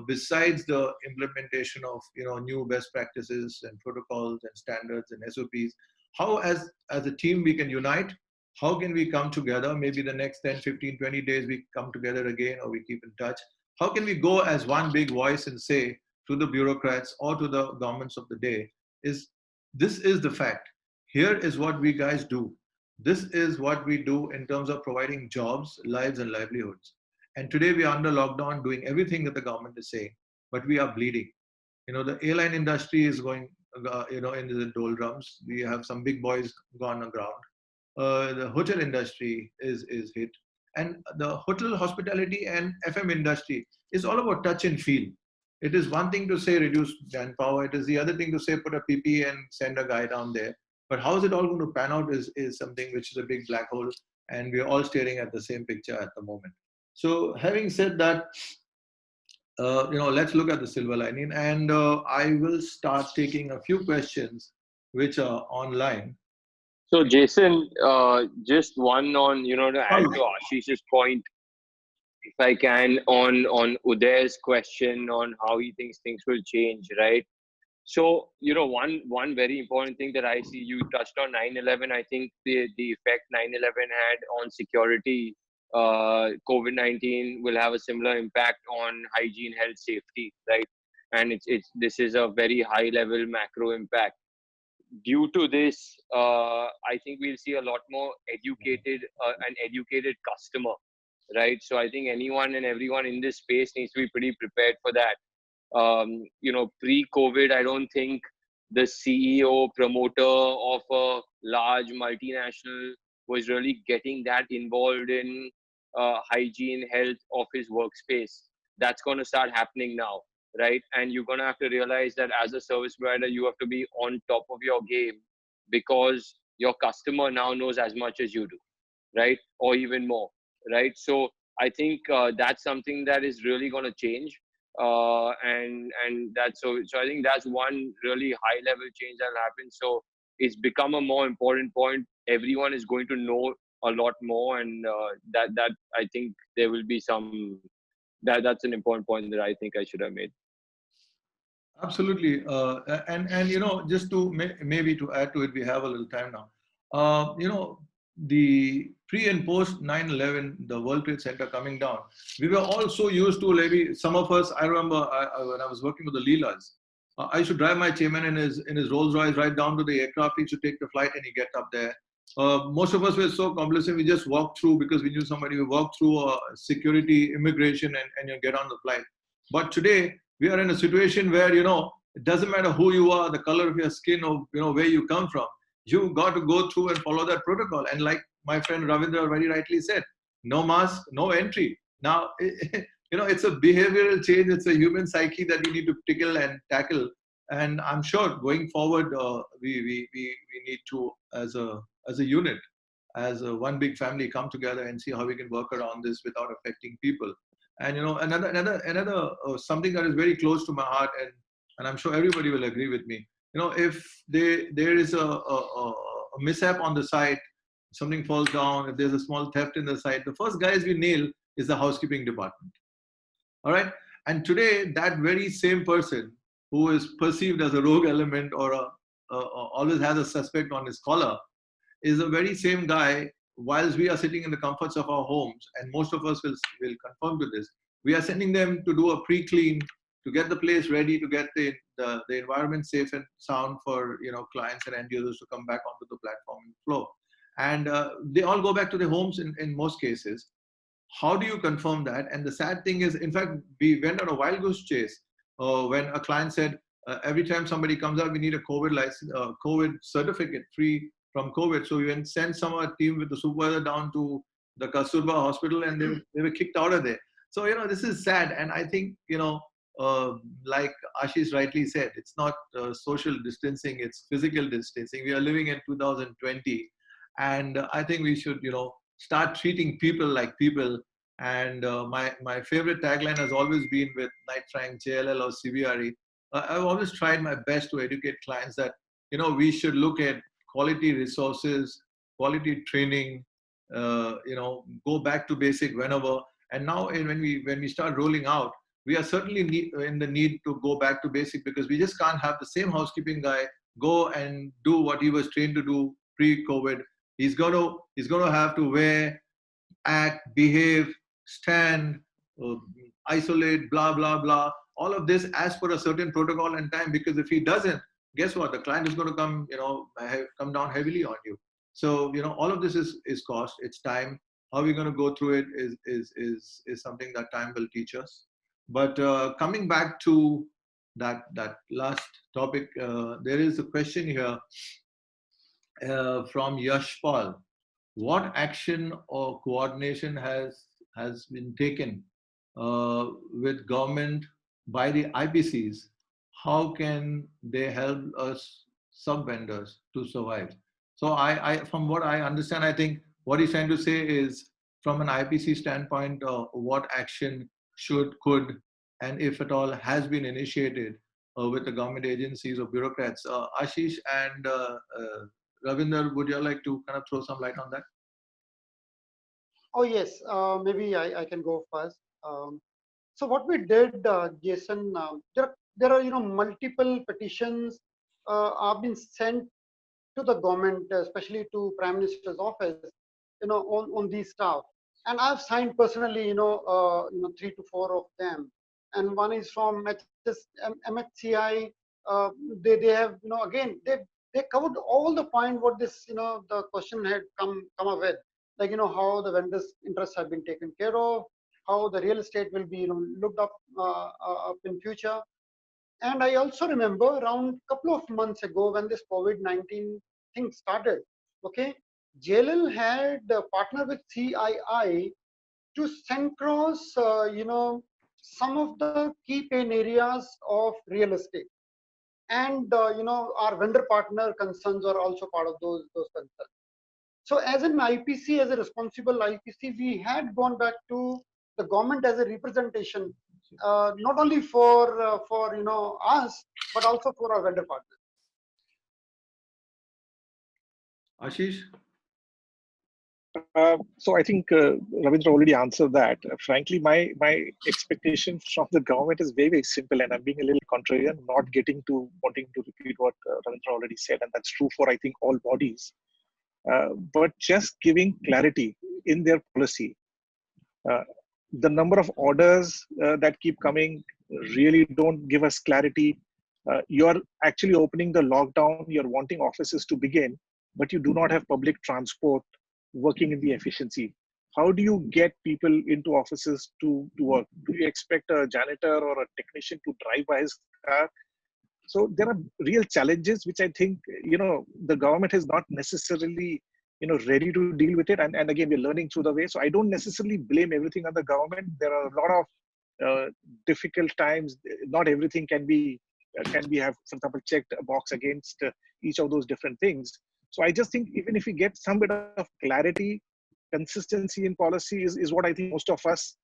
besides the implementation of, new best practices and protocols and standards and SOPs, how as a team we can unite, how can we come together, maybe the next 10, 15, 20 days we come together again, or we keep in touch. How can we go as one big voice and say to the bureaucrats or to the governments of the day, this is the fact. Here is what we guys do. This is what we do in terms of providing jobs, lives, and livelihoods. And today we are under lockdown doing everything that the government is saying, but we are bleeding. The airline industry is going in the doldrums. We have some big boys gone aground. The hotel industry is hit, and the hotel, hospitality, and FM industry is all about touch and feel. It is one thing to say reduce manpower. It is the other thing to say put a PP and send a guy down there. But how is it all going to pan out is something which is a big black hole, and we're all staring at the same picture at the moment. So having said that, let's look at the silver lining, and I will start taking a few questions which are online. So Jason, just one on, to add to Ashish's point, if I can, on Uday's question on how he thinks things will change, right? So, one very important thing that I see, you touched on 9/11. I think the effect 9/11 had on security, COVID-19 will have a similar impact on hygiene, health, safety, right? And this is a very high level macro impact. Due to this, I think we'll see a lot more an educated customer, right? So I think anyone and everyone in this space needs to be pretty prepared for that. Pre-COVID, I don't think the CEO, promoter of a large multinational was really getting that involved in hygiene, health of his workspace. That's going to start happening now, right? And you're going to have to realize that as a service provider, you have to be on top of your game because your customer now knows as much as you do, right? Or even more, right? So I think that's something that is really going to change. And that's so I think that's one really high level change that will happen. So it's become a more important point. Everyone is going to know a lot more, and that I think there will be some that's an important point that I think I should have made. Absolutely, and just to maybe to add to it, we have a little time now. The pre and post 9/11, the World Trade Center coming down, we were all so used to, maybe some of us, I remember when I was working with the Leelas, I used to drive my chairman in his Rolls Royce right down to the aircraft. He should take the flight and he get up there. Most of us were so complacent, we just walked through because we knew somebody. We walked through security, immigration, and you get on the flight. But today, we are in a situation where, it doesn't matter who you are, the color of your skin, or, where you come from. You got to go through and follow that protocol. And like my friend Ravindra very rightly said, no mask, no entry. Now, it's a behavioral change. It's a human psyche that we need to tickle and tackle. And I'm sure going forward, we need to, as a unit, as a one big family, come together and see how we can work around this without affecting people. And another something that is very close to my heart, and I'm sure everybody will agree with me. If there is a mishap on the site, something falls down, if there's a small theft in the site, the first guys we nail is the housekeeping department. All right. And today, that very same person who is perceived as a rogue element or always has a suspect on his collar is the very same guy. Whilst we are sitting in the comforts of our homes, and most of us will confirm to this, we are sending them to do a pre-clean, to get the place ready, to get the environment safe and sound for clients and end users to come back onto the platform and flow. And they all go back to their homes in most cases. How do you confirm that? And the sad thing is, in fact, we went on a wild goose chase when a client said, every time somebody comes out, we need a COVID license, COVID certificate free from COVID. So we went send some team with the supervisor down to the Kasturba hospital, and they were kicked out of there. So, this is sad. And I think, like Ashish rightly said, it's not social distancing, it's physical distancing. We are living in 2020. And I think we should, start treating people like people. And my favorite tagline has always been with Night Rank, JLL, or CBRE. I've always tried my best to educate clients that, we should look at quality resources, quality training, go back to basic whenever. And now when we start rolling out, we are certainly in the need to go back to basic, because we just can't have the same housekeeping guy go and do what he was trained to do pre-COVID. He's going to have to wear, act, behave, stand, isolate, blah, blah, blah. All of this as per a certain protocol and time, because if he doesn't, guess what? The client is going to come, come down heavily on you. So, all of this is cost. It's time. How we're going to go through it is something that time will teach us. But coming back to that last topic, there is a question here from Yashpal. What action or coordination has been taken with government by the IPCs? How can they help us sub vendors to survive? So from what I understand, I think what he's trying to say is from an IPC standpoint, what action could, and if at all has been initiated with the government agencies or bureaucrats. Ashish and Ravinder, would you like to kind of throw some light on that? Oh yes, maybe I can go first. So what we did, Jason, there are multiple petitions have been sent to the government, especially to Prime Minister's office, on these stuff. And I've signed personally, 3 to 4 of them. And one is from MHCI. They have, again, they covered all the point what this, the question had come up with, like, how the vendors' interests have been taken care of, how the real estate will be, looked up in future. And I also remember around a couple of months ago when this COVID-19 thing started, okay, JLL had partnered with CII to send across, some of the key pain areas of real estate. And, our vendor partner concerns are also part of those concerns. So as an IPC, as a responsible IPC, we had gone back to the government as a representation, not only for us, but also for our vendor partners. Ashish? So I think Ravindra already answered that. Frankly, my expectation from the government is very, very simple, and I'm being a little contrarian, not wanting to repeat what Ravindra already said, and that's true for, I think, all bodies. But just giving clarity in their policy. The number of orders that keep coming really don't give us clarity. You're actually opening the lockdown, you're wanting offices to begin, but you do not have public transport working in the efficiency. How do you get people into offices to work? Do you expect a janitor or a technician to drive by his car? So there are real challenges which I think the government is not necessarily ready to deal with it. And again, we're learning through the way. So I don't necessarily blame everything on the government. There are a lot of difficult times. Not everything can be have, for example, checked a box against each of those different things. So I just think even if we get some bit of clarity, consistency in policy is what I think most of us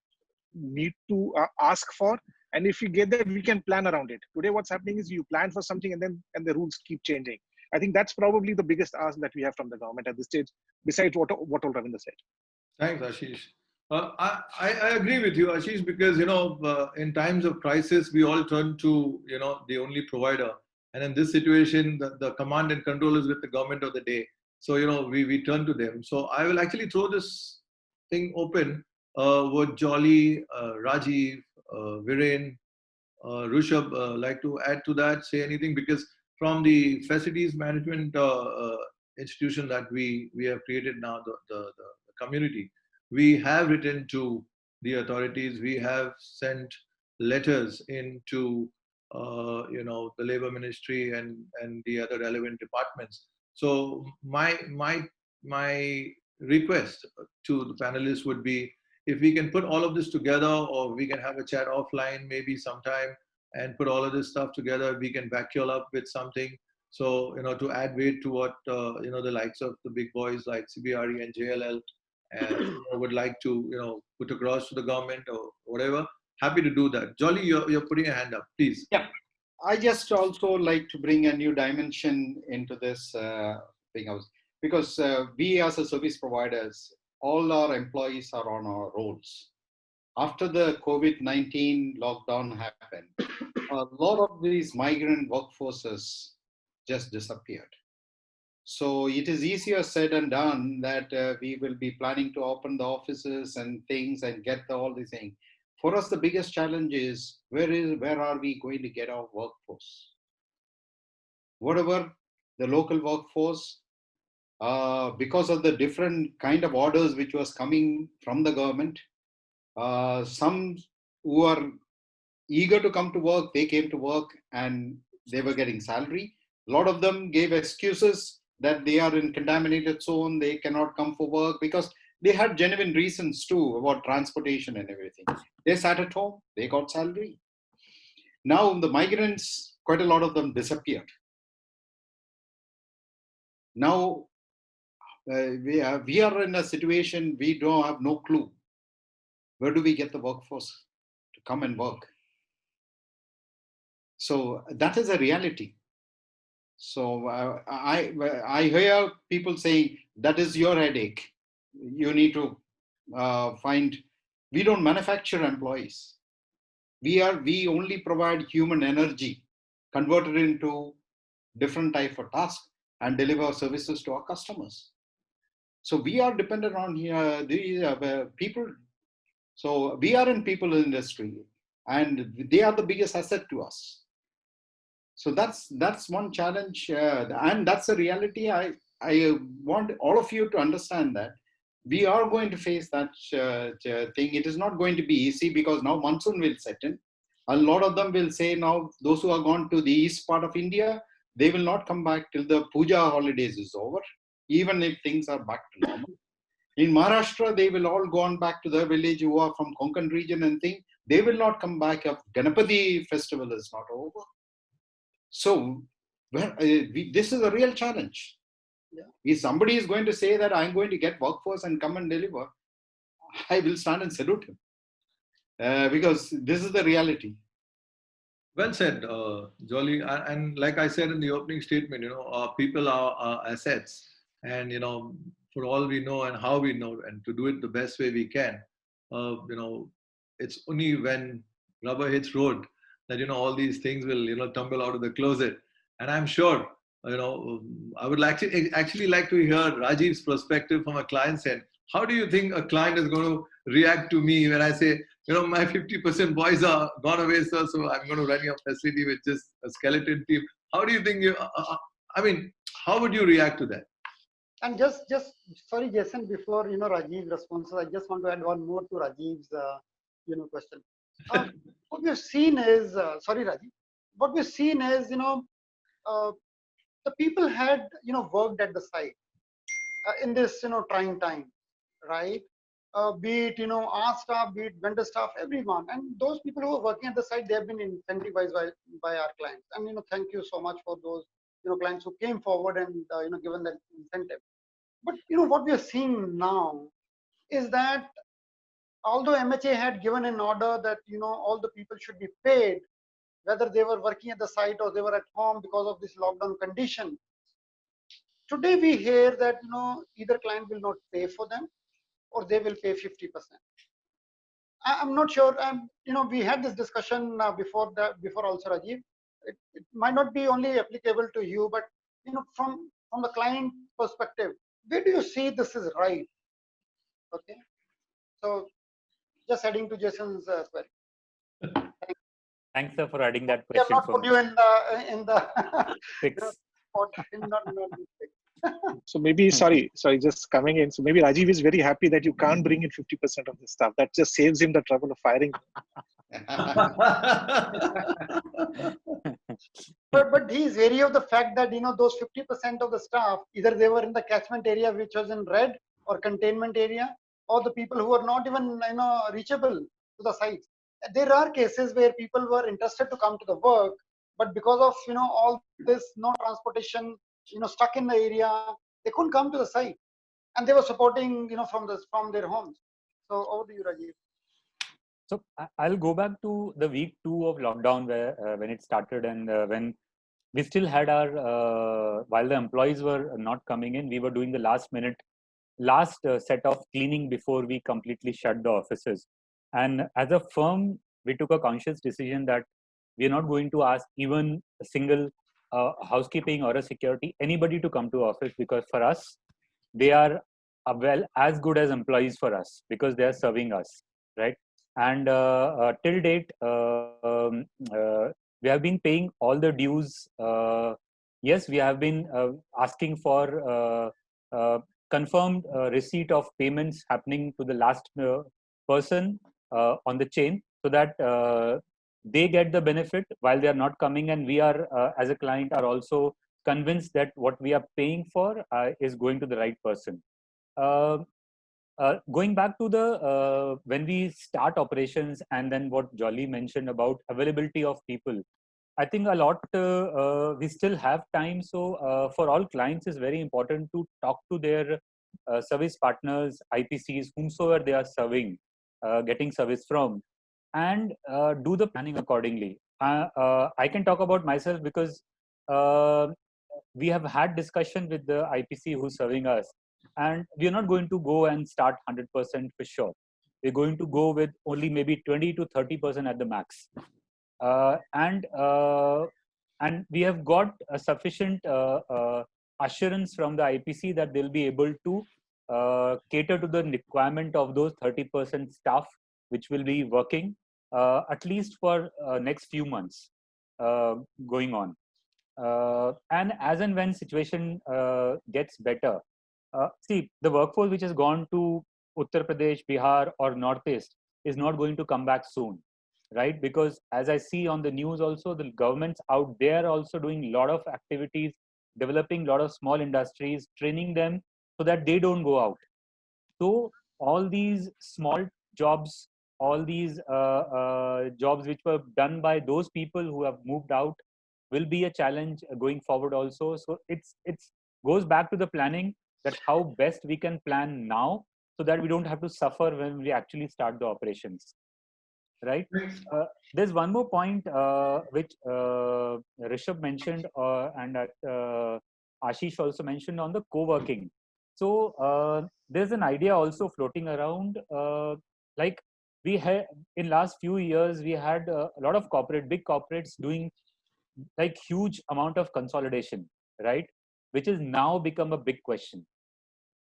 need to ask for. And if we get that, we can plan around it. Today, what's happening is you plan for something and the rules keep changing. I think that's probably the biggest ask that we have from the government at this stage, besides what Ravinder said. Thanks, Ashish. I agree with you, Ashish, because, in times of crisis, we all turn to, the only provider. And in this situation, the command and control is with the government of the day. So, we turn to them. So I will actually throw this thing open. Would Jolly, Rajiv, Viren, Rushabh like to add to that, say anything? Because from the facilities management institution that we have created now, the community, we have written to the authorities, we have sent letters into the labor ministry and the other relevant departments. So my request to the panelists would be, if we can put all of this together, or we can have a chat offline maybe sometime and put all of this stuff together, we can back you all up with something. So, to add weight to what, the likes of the big boys like CBRE and JLL would like to, put across to the government or whatever. Happy to do that. Jolly, you're putting a hand up, please. Yeah, I just also like to bring a new dimension into this thing, because we as a service providers, all our employees are on our rolls. After the COVID-19 lockdown happened, a lot of these migrant workforces just disappeared. So it is easier said and done that we will be planning to open the offices and things and get all these things. For us, the biggest challenge is where are we going to get our workforce? Whatever the local workforce, because of the different kind of orders which was coming from the government, some who are eager to come to work. They came to work and they were getting salary. A lot of them gave excuses that they are in contaminated zone, they cannot come for work, because they had genuine reasons too about transportation and everything. They sat at home, they got salary. Now the migrants, quite a lot of them disappeared. Now we are in a situation, we don't have no clue. Where do we get the workforce to come and work? So that is a reality. So I hear people saying that is your headache. You need to find. We don't manufacture employees. We only provide human energy converted into different type of tasks and deliver services to our customers. So we are dependent on the people. So we are in people industry, and they are the biggest asset to us. So that's one challenge, and that's a reality. I want all of you to understand that we are going to face that thing. It is not going to be easy, because now monsoon will set in. A lot of them will say now, those who are gone to the east part of India, they will not come back till the puja holidays is over, even if things are back to normal. In Maharashtra, they will all go on back to their village who are from Konkan region and think they will not come back if Ganapati festival is not over. So this is a real challenge. Yeah. If somebody is going to say that I'm going to get workforce and come and deliver, I will stand and salute him, because this is the reality. Well said, Jolly. And like I said in the opening statement, people are our assets, and for all we know and how we know, and to do it the best way we can, it's only when rubber hits road that all these things will tumble out of the closet. And I'm sure I would actually like to hear Rajiv's perspective from a client's end. How do you think a client is going to react to me when I say, my 50% boys are gone away, sir, so I'm going to run your facility with just a skeleton team? How do you think how would you react to that? And just sorry, Jason, before Rajiv's responses, I just want to add one more to Rajiv's question. What we've seen is sorry, Rajiv. What we've seen is the people had worked at the site in this trying time, right? Be it our staff, be it vendor staff, everyone, and those people who are working at the site, they have been incentivized by our clients. And thank you so much for those clients who came forward and given that incentive. But what we are seeing now is that although MHA had given an order that all the people should be paid, whether they were working at the site or they were at home because of this lockdown condition, today we hear that either client will not pay for them or they will pay 50%. I'm not sure. We had this discussion before also, Rajiv. It might not be only applicable to you, but from the client perspective, where do you see this is right? Okay, so just adding to Jason's query. Thanks, sir, for adding that We question. have not put you in the Fix. So maybe, sorry, just coming in. So maybe Rajiv is very happy that you can't bring in 50% of the staff. That just saves him the trouble of firing. But he is wary of the fact that those 50% of the staff, either they were in the catchment area which was in red or containment area, or the people who are not even reachable to the sites. There are cases where people were interested to come to the work, but because of all this no transportation, stuck in the area, they couldn't come to the site, and they were supporting from their homes. So over to you, Rajiv. So I'll go back to the week 2 of lockdown, where when it started, and when we still had our while the employees were not coming in, we were doing the last set of cleaning before we completely shut the offices. And as a firm, we took a conscious decision that we are not going to ask even a single housekeeping or a security anybody to come to office, because for us they are well as good as employees for us, because they are serving us, right? And till date we have been paying all the dues. Yes, we have been asking for confirmed receipt of payments happening to the last person on the chain, so that they get the benefit while they are not coming, and we are as a client are also convinced that what we are paying for is going to the right person. Going back to the when we start operations, and then what Jolly mentioned about availability of people, I think a lot we still have time. So for all clients, it's very important to talk to their service partners, IPCs, whomsoever they are serving, getting service from, and do the planning accordingly. I can talk about myself because uh, we have had discussion with the IPC who's serving us, and we are not going to go and start 100% for sure. We're going to go with only maybe 20 to 30% at the max, and we have got a sufficient assurance from the IPC that they'll be able to cater to the requirement of those 30% staff which will be working at least for next few months going on. And as and when situation gets better, see, the workforce which has gone to Uttar Pradesh, Bihar, or Northeast is not going to come back soon, right? Because as I see on the news also, the governments out there also doing a lot of activities, developing a lot of small industries, training them so that they don't go out. So all these small jobs, all these jobs which were done by those people who have moved out will be a challenge going forward also. So it's goes back to the planning, that how best we can plan now so that we don't have to suffer when we actually start the operations, right? There's one more point which Rishabh mentioned and Ashish also mentioned on the co-working. So there's an idea also floating around, like we had in last few years, we had a lot of big corporates doing like huge amount of consolidation, right? Which is now become a big question,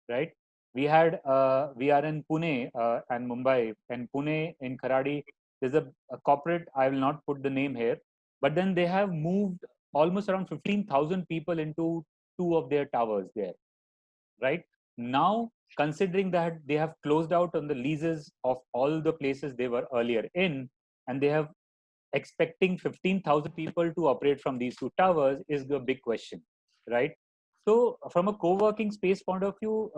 right? We are in Pune and Mumbai, and Pune in Kharadi. There's a corporate. I will not put the name here, but then they have moved almost around 15,000 people into two of their towers there, right? Now, considering that they have closed out on the leases of all the places they were earlier in, and they have expecting 15,000 people to operate from these two towers is the big question, right? So from a co-working space point of view,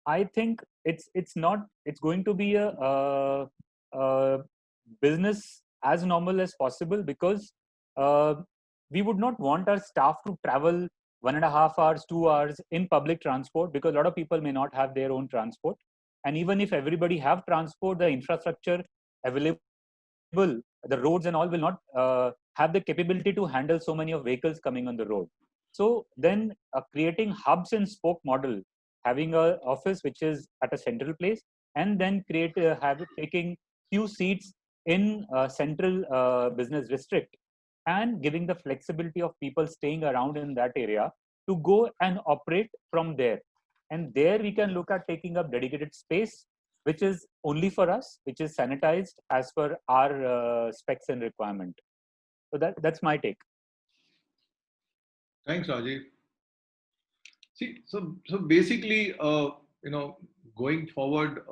I think it's going to be a business as normal as possible, because uh, we would not want our staff to travel 1.5 hours, 2 hours in public transport, because a lot of people may not have their own transport. And even if everybody have transport, the infrastructure available, the roads and all will not have the capability to handle so many of vehicles coming on the road. So then creating hubs and spoke model, having a office which is at a central place, and then taking few seats in central business district, and giving the flexibility of people staying around in that area to go and operate from there. And there we can look at taking up dedicated space which is only for us, which is sanitized as per our specs and requirement. So that's my take. Thanks, Rajiv. See, so basically, going forward,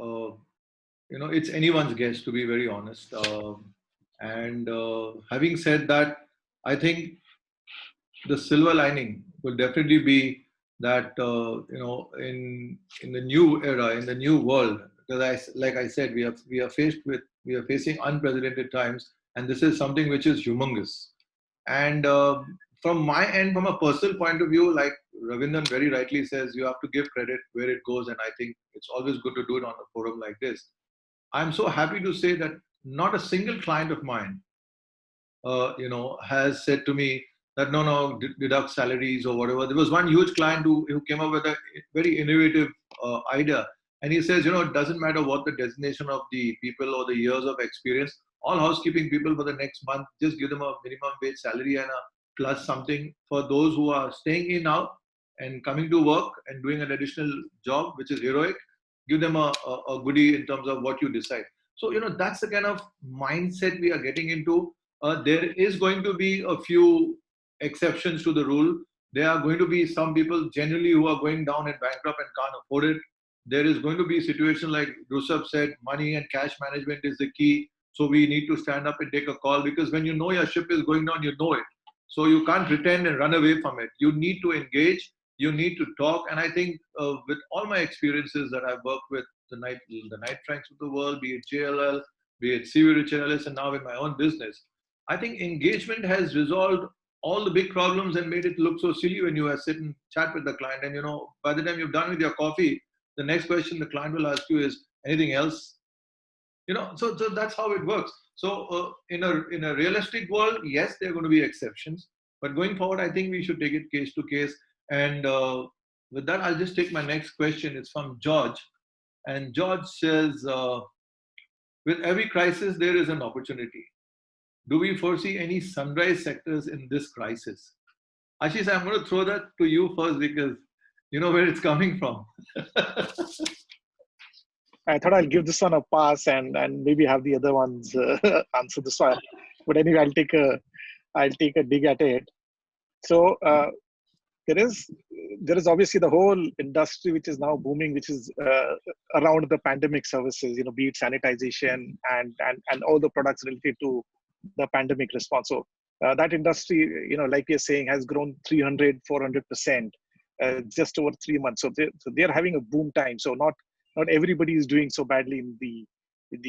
it's anyone's guess, to be very honest. And having said that, I think the silver lining will definitely be that in the new era, in the new world, because like I said, we are facing unprecedented times, and this is something which is humongous. And from my end, from a personal point of view, like Ravindran very rightly says, you have to give credit where it goes, and I think it's always good to do it on a forum like this. I'm so happy to say that not a single client of mine has said to me that no, deduct salaries or whatever. There was one huge client who came up with a very innovative idea, and he says, it doesn't matter what the designation of the people or the years of experience. All housekeeping people for the next month, just give them a minimum wage salary and a plus something for those who are staying in now and coming to work and doing an additional job, which is heroic. Give them a goodie in terms of what you decide. So, that's the kind of mindset we are getting into. There is going to be a few exceptions to the rule. There are going to be some people generally who are going down and bankrupt and can't afford it. There is going to be a situation like Rushabh said, money and cash management is the key. So we need to stand up and take a call, because when you know your ship is going down, you know it. So you can't pretend and run away from it. You need to engage. You need to talk. And I think with all my experiences that I've worked with the Knight Franks of the world, be it JLL, be it CV Rich Analyst, and now in my own business, I think engagement has resolved all the big problems and made it look so silly when you sit and chat with the client. And by the time you're done with your coffee, the next question the client will ask you is, anything else? So that's how it works. So in a realistic world, yes, there are going to be exceptions, but going forward, I think we should take it case to case. And with that, I'll just take my next question. It's from George, and George says, with every crisis, there is an opportunity. Do we foresee any sunrise sectors in this crisis? Ashish, I'm going to throw that to you first, because you know where it's coming from. I thought I'll give this one a pass and maybe have the other ones answer this one. But anyway, I'll take a dig at it. So there is obviously the whole industry which is now booming, which is around the pandemic services. Be it sanitization and all the products related to the pandemic response. So that industry, like you're saying, has grown 300-400% just over 3 months. So they're having a boom time. So not everybody is doing so badly in the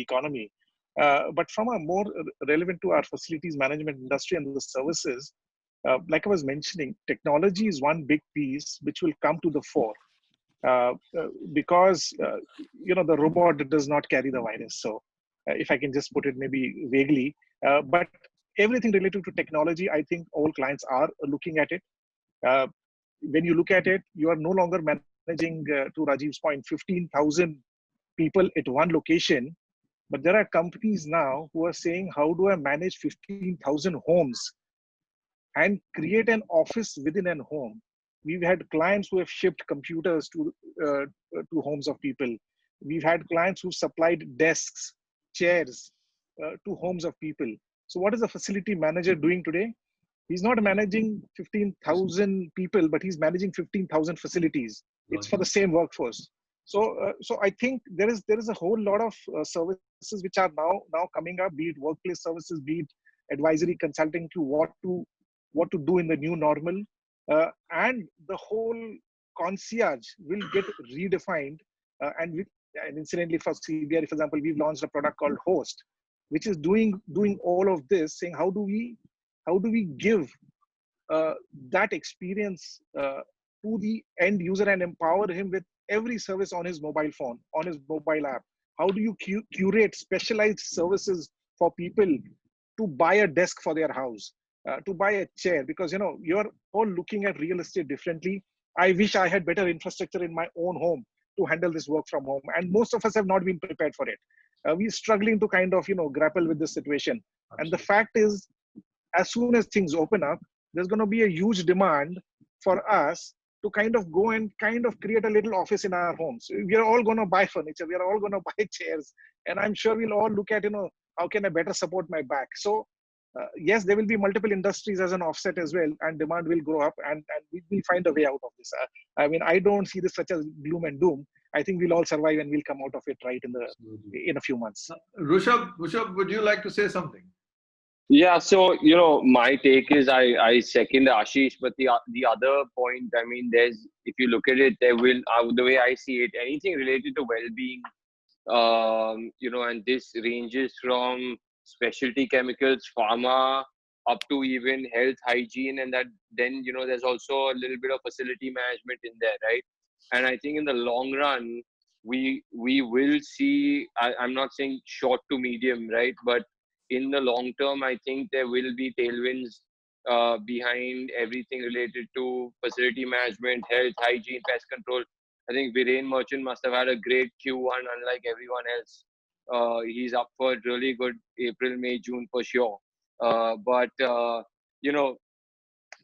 economy. But from a more relevant to our facilities management industry and the services, like I was mentioning, technology is one big piece which will come to the fore because the robot does not carry the virus. So if I can just put it maybe vaguely, but everything related to technology, I think all clients are looking at it. When you look at it, you are no longer managing, to Rajiv's point, 15,000 people at one location. But there are companies now who are saying, how do I manage 15,000 homes and create an office within an home? We've had clients who have shipped computers to homes of people. We've had clients who supplied desks, chairs to homes of people. So what is a facility manager doing today? He's not managing 15,000 people, but he's managing 15,000 facilities. It's for the same workforce. So I think there is a whole lot of services which are now coming up, be it workplace services, be it advisory consulting to what to do in the new normal, and the whole concierge will get redefined. And incidentally, for CBRE, for example, we've launched a product called Host, which is doing all of this, saying how do we give that experience to the end user and empower him with every service on his mobile phone, on his mobile app? How do you curate specialized services for people to buy a desk for their house, to buy a chair? Because you're all looking at real estate differently. I wish I had better infrastructure in my own home to handle this work from home, and most of us have not been prepared for it. We're struggling to kind of grapple with this situation. Absolutely. And the fact is, as soon as things open up, there's going to be a huge demand for us to kind of go and kind of create a little office in our homes. We are all going to buy furniture. We are all going to buy chairs. And I'm sure we'll all look at, how can I better support my back? So yes, there will be multiple industries as an offset as well, and demand will grow up, and we'll find a way out of this. I mean, I don't see this such as gloom and doom. I think we'll all survive and we'll come out of it right in a few months. Rushabh, would you like to say something? Yeah, so my take is I second Ashish, but the other point, I mean, if you look at it, there will, the way I see it, anything related to well-being, and this ranges from specialty chemicals, pharma, up to even health, hygiene, and that then there's also a little bit of facility management in there, right? And I think in the long run, we will see. I'm not saying short to medium, right, but in the long term, I think there will be tailwinds behind everything related to facility management, health, hygiene, pest control. I think Viren Merchant must have had a great Q1, unlike everyone else. He's up for a really good April, May, June for sure. But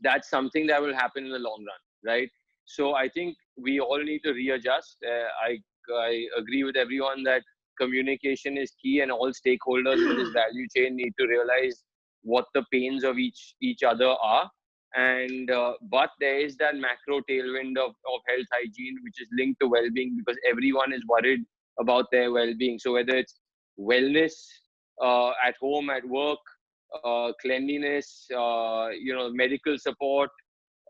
that's something that will happen in the long run, right? So I think we all need to readjust. I agree with everyone that communication is key, and all stakeholders in this value chain need to realize what the pains of each other are. And but there is that macro tailwind of health hygiene, which is linked to well-being, because everyone is worried about their well-being. So whether it's wellness, at home, at work, cleanliness, medical support,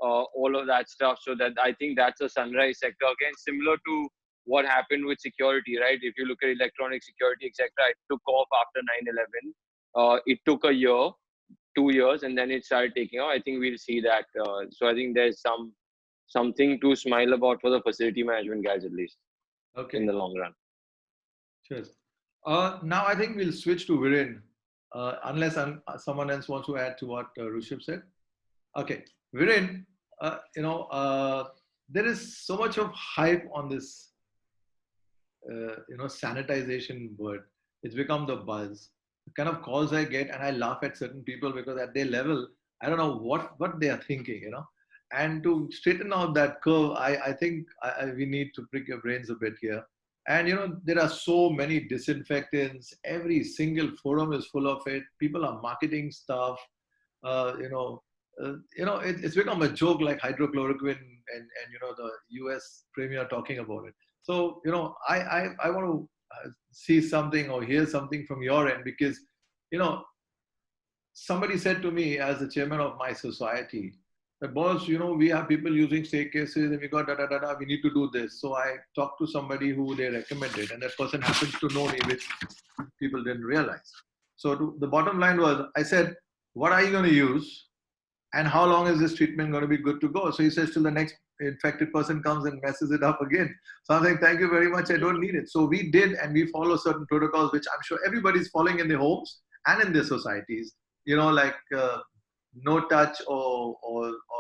all of that stuff. So that I think that's a sunrise sector again, similar to what happened with security, right? If you look at electronic security, etc., it took off after 9/11. It took a year, 2 years, and then it started taking off. I think we'll see that. So I think there's something to smile about for the facility management guys, at least in the long run. Cheers. Now I think we'll switch to Viren, unless someone else wants to add to what Rushabh said. Okay, Viren, there is so much of hype on this, sanitization word. It's become the buzz. The kind of calls I get, and I laugh at certain people because at their level, I don't know what they are thinking, And to straighten out that curve, I think we need to prick your brains a bit here. And there are so many disinfectants. Every single forum is full of it. People are marketing stuff. It's become a joke, like hydrochloroquine and the US premier talking about it. So I want to see something or hear something from your end, because somebody said to me as the chairman of my society, that boss, we have people using staircases and we got we need to do this. So I talked to somebody who they recommended, and that person happens to know me, which people didn't realize. So the bottom line was, I said, what are you going to use? And how long is this treatment going to be good to go? So he says, till the next infected person comes and messes it up again. So I'm saying, thank you very much, I don't need it. So we did, and we follow certain protocols, which I'm sure everybody's following in their homes and in their societies, like no touch or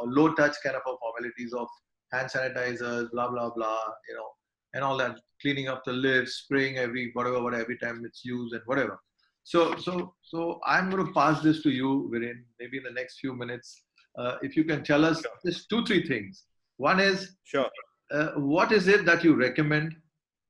low touch kind of formalities of hand sanitizers, blah, blah, blah, and all that, cleaning up the lifts, spraying every time it's used and whatever. So I'm going to pass this to you, Viren, maybe in the next few minutes. If you can tell us just 2-3 things. One is, what is it that you recommend?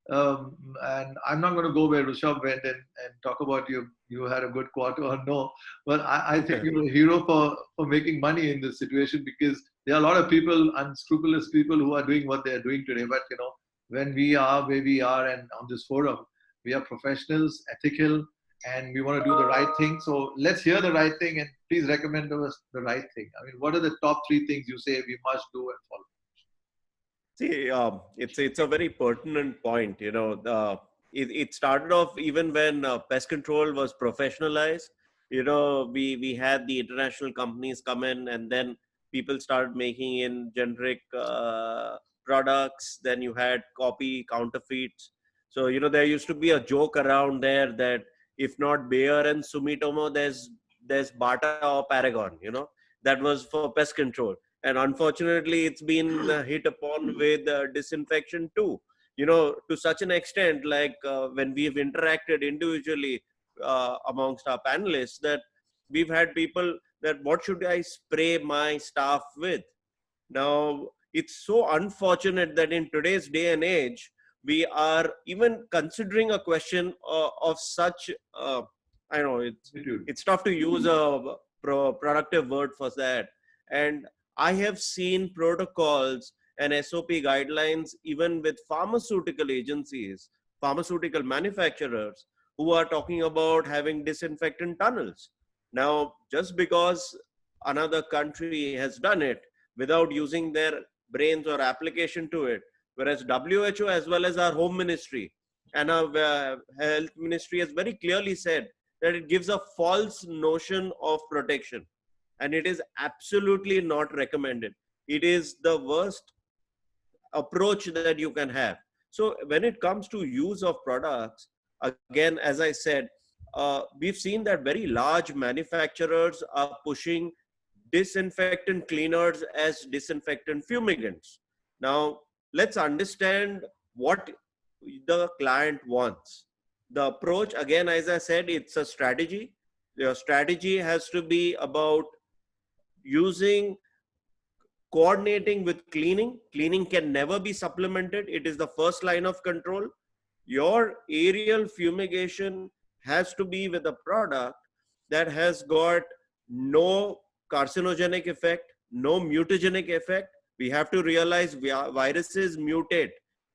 And I'm not going to go where Rushabh went and talk about you had a good quarter or no, but I think you're a hero for making money in this situation, because there are a lot of people, unscrupulous people, who are doing what they're doing today. But when we are where we are and on this forum, we are professionals, ethical, and we want to do the right thing. So let's hear the right thing, and please recommend to us the right thing. I mean, what are the top 3 things you say we must do and follow? See, it's a very pertinent point. It started off even when pest control was professionalized. We had the international companies come in, and then people started making in generic products. Then you had copy counterfeits. So there used to be a joke around there that if not Bayer and Sumitomo, there's Bata or Paragon. That was for pest control. And unfortunately, it's been hit upon with disinfection too. To such an extent, like when we've interacted individually amongst our panelists, that we've had people that, what should I spray my staff with? Now, it's so unfortunate that in today's day and age, we are even considering a question of such, I know it's tough to use a productive word for that. And I have seen protocols and SOP guidelines even with pharmaceutical agencies, pharmaceutical manufacturers, who are talking about having disinfectant tunnels. Now, just because another country has done it without using their brains or application to it, whereas WHO as well as our home ministry and our health ministry has very clearly said that it gives a false notion of protection. And it is absolutely not recommended. It is the worst approach that you can have. So when it comes to use of products, again, as I said, we've seen that very large manufacturers are pushing disinfectant cleaners as disinfectant fumigants. Now, let's understand what the client wants. The approach, again, as I said, it's a strategy. Your strategy has to be about coordinating with cleaning. Cleaning can never be supplemented. It is the first line of control. Your aerial fumigation has to be with a product that has got no carcinogenic effect, no mutagenic effect. We have to realize viruses mutate,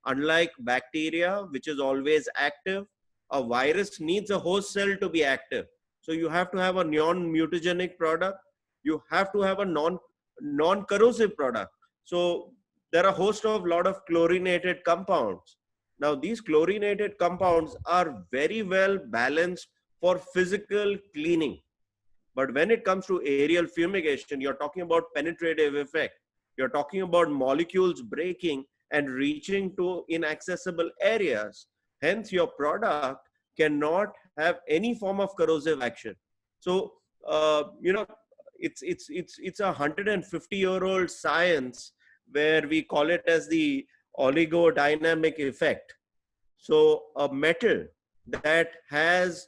unlike bacteria, which is always active. A virus needs a host cell to be active. So you have to have a non-mutagenic product. You have to have a non-corrosive product. So there are a host of lot of chlorinated compounds. Now these chlorinated compounds are very well balanced for physical cleaning. But when it comes to aerial fumigation, you're talking about penetrative effect. You're talking about molecules breaking and reaching to inaccessible areas. Hence, your product cannot have any form of corrosive action. So, it's a 150-year-old science where we call it as the oligodynamic effect. So, a metal that has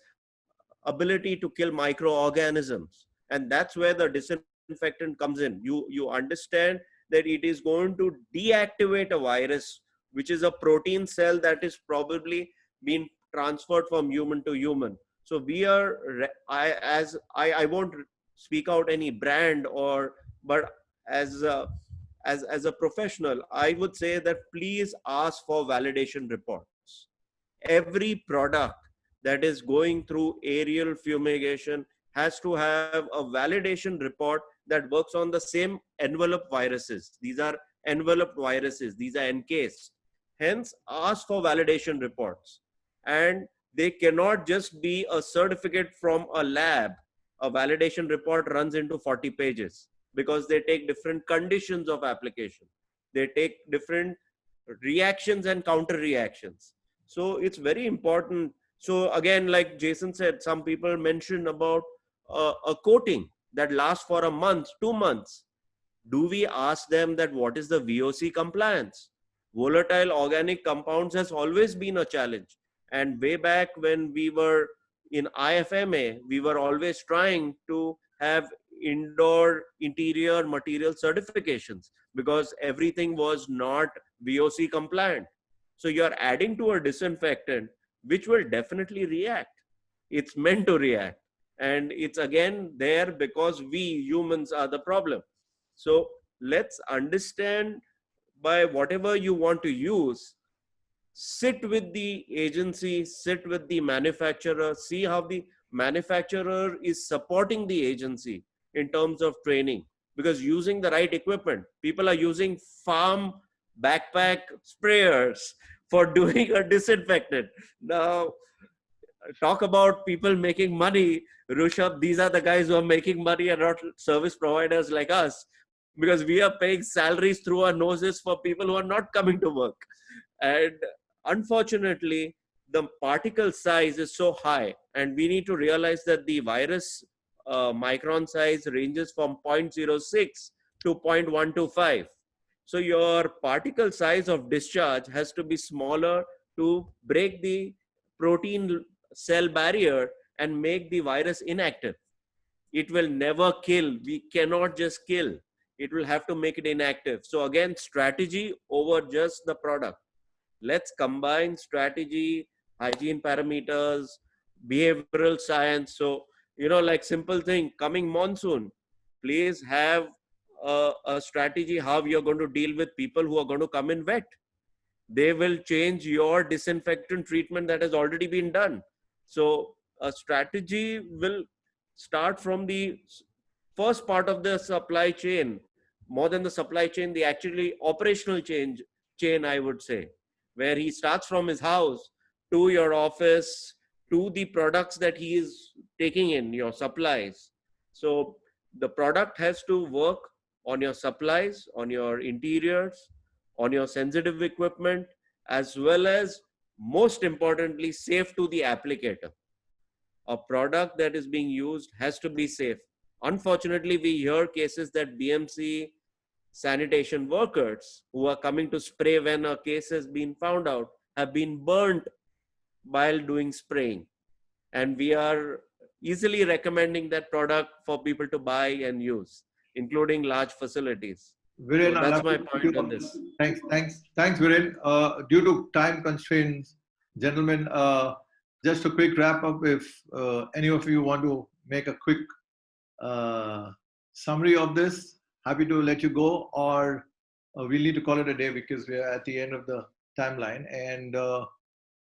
ability to kill microorganisms, and that's where the disinfectant comes in. You understand that it is going to deactivate a virus, which is a protein cell that is probably been transferred from human to human. So we are, I won't speak out any brand, or but as a professional, I would say that please ask for validation reports. Every product that is going through aerial fumigation has to have a validation report that works on the same envelope viruses. These are enveloped viruses. These are encased. Hence, ask for validation reports. And they cannot just be a certificate from a lab. A validation report runs into 40 pages because they take different conditions of application. They take different reactions and counter reactions. So it's very important. So again, like Jason said, some people mentioned about a coating that lasts for a month, 2 months. Do we ask them that what is the VOC compliance? Volatile organic compounds has always been a challenge. And way back when we were in IFMA, we were always trying to have indoor interior material certifications because everything was not VOC compliant. So you're adding to a disinfectant, which will definitely react. It's meant to react. And it's again there because we humans are the problem. So let's understand, by whatever you want to use, sit with the agency, sit with the manufacturer, see how the manufacturer is supporting the agency in terms of training. Because using the right equipment, people are using farm backpack sprayers for doing a disinfectant. Now, talk about people making money, Rushabh, these are the guys who are making money and not service providers like us, because we are paying salaries through our noses for people who are not coming to work. And unfortunately, the particle size is so high, and we need to realize that the virus micron size ranges from 0.06 to 0.125. So your particle size of discharge has to be smaller to break the protein cell barrier and make the virus inactive. It will never kill. We cannot just kill. It will have to make it inactive. So again, strategy over just the product. Let's combine strategy, hygiene parameters, behavioral science. So, like simple thing, coming monsoon, please have a strategy how you're going to deal with people who are going to come in wet. They will change your disinfectant treatment that has already been done. So a strategy will start from the first part of the supply chain, more than the supply chain, the actually operational chain, I would say, where he starts from his house to your office, to the products that he is taking in, your supplies. So the product has to work on your supplies, on your interiors, on your sensitive equipment, as well as, most importantly, safe to the applicator. A product that is being used has to be safe. Unfortunately, we hear cases that BMC sanitation workers who are coming to spray when a case has been found out have been burnt while doing spraying. And we are easily recommending that product for people to buy and use, including large facilities. Viren, So that's my point on this. Thanks, Viren. Due to time constraints, gentlemen, just a quick wrap up. If any of you want to make a quick summary of this, happy to let you go, or we'll need to call it a day because we are at the end of the timeline. And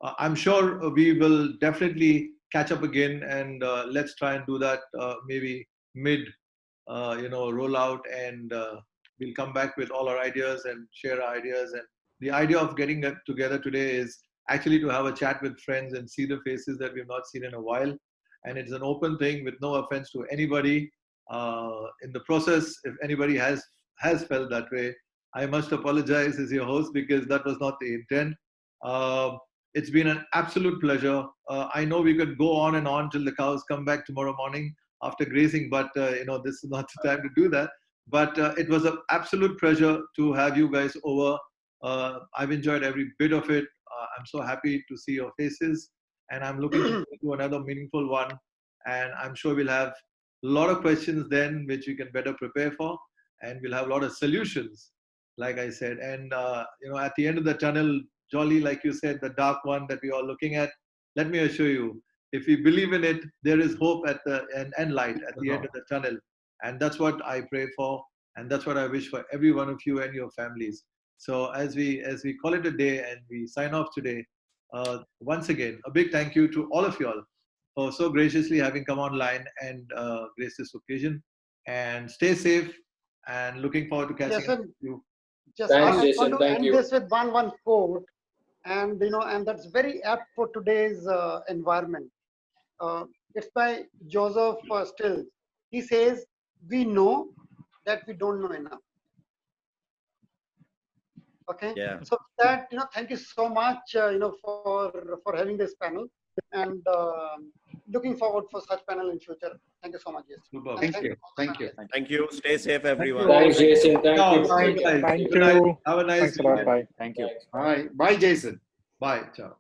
I'm sure we will definitely catch up again, and let's try and do that maybe mid, rollout, and we'll come back with all our ideas and share our ideas. And the idea of getting together today is actually to have a chat with friends and see the faces that we've not seen in a while. And it's an open thing with no offense to anybody. In the process, if anybody has felt that way, I must apologize as your host, because that was not the intent. It's been an absolute pleasure. I know we could go on and on till the cows come back tomorrow morning after grazing, but this is not the time to do that. But it was an absolute pleasure to have you guys over. I've enjoyed every bit of it. I'm so happy to see your faces, and I'm looking forward to another meaningful one. And I'm sure we'll have a lot of questions then, which we can better prepare for, and we'll have a lot of solutions, like I said. And at the end of the tunnel, Jolly, like you said, the dark one that we're all looking at, let me assure you, if we believe in it, there is hope at the end and light at the end of the tunnel. And that's what I pray for, and that's what I wish for every one of you and your families. So as we call it a day and we sign off today, once again, a big thank you to all of you all for so graciously having come online and grace this occasion. And stay safe, and looking forward to catching up with you. Just Thanks, I Jason. want to Thank end you. this with one quote, and and that's very apt for today's environment. It's by Joseph Stills. He says, "We know that we don't know enough." Okay. Yeah. So that thank you so much, for having this panel, and looking forward for such panel in future. Thank you so much, Jason. Super. And Thank you. Thank you. Thank you. Stay safe, everyone. Thanks, Jason. Thank you. Ciao. Take care. Guys. Thank Good night. you. Have a nice Thanks a lot. weekend. Bye. Thank you. Bye. Bye, Jason. Bye. Ciao.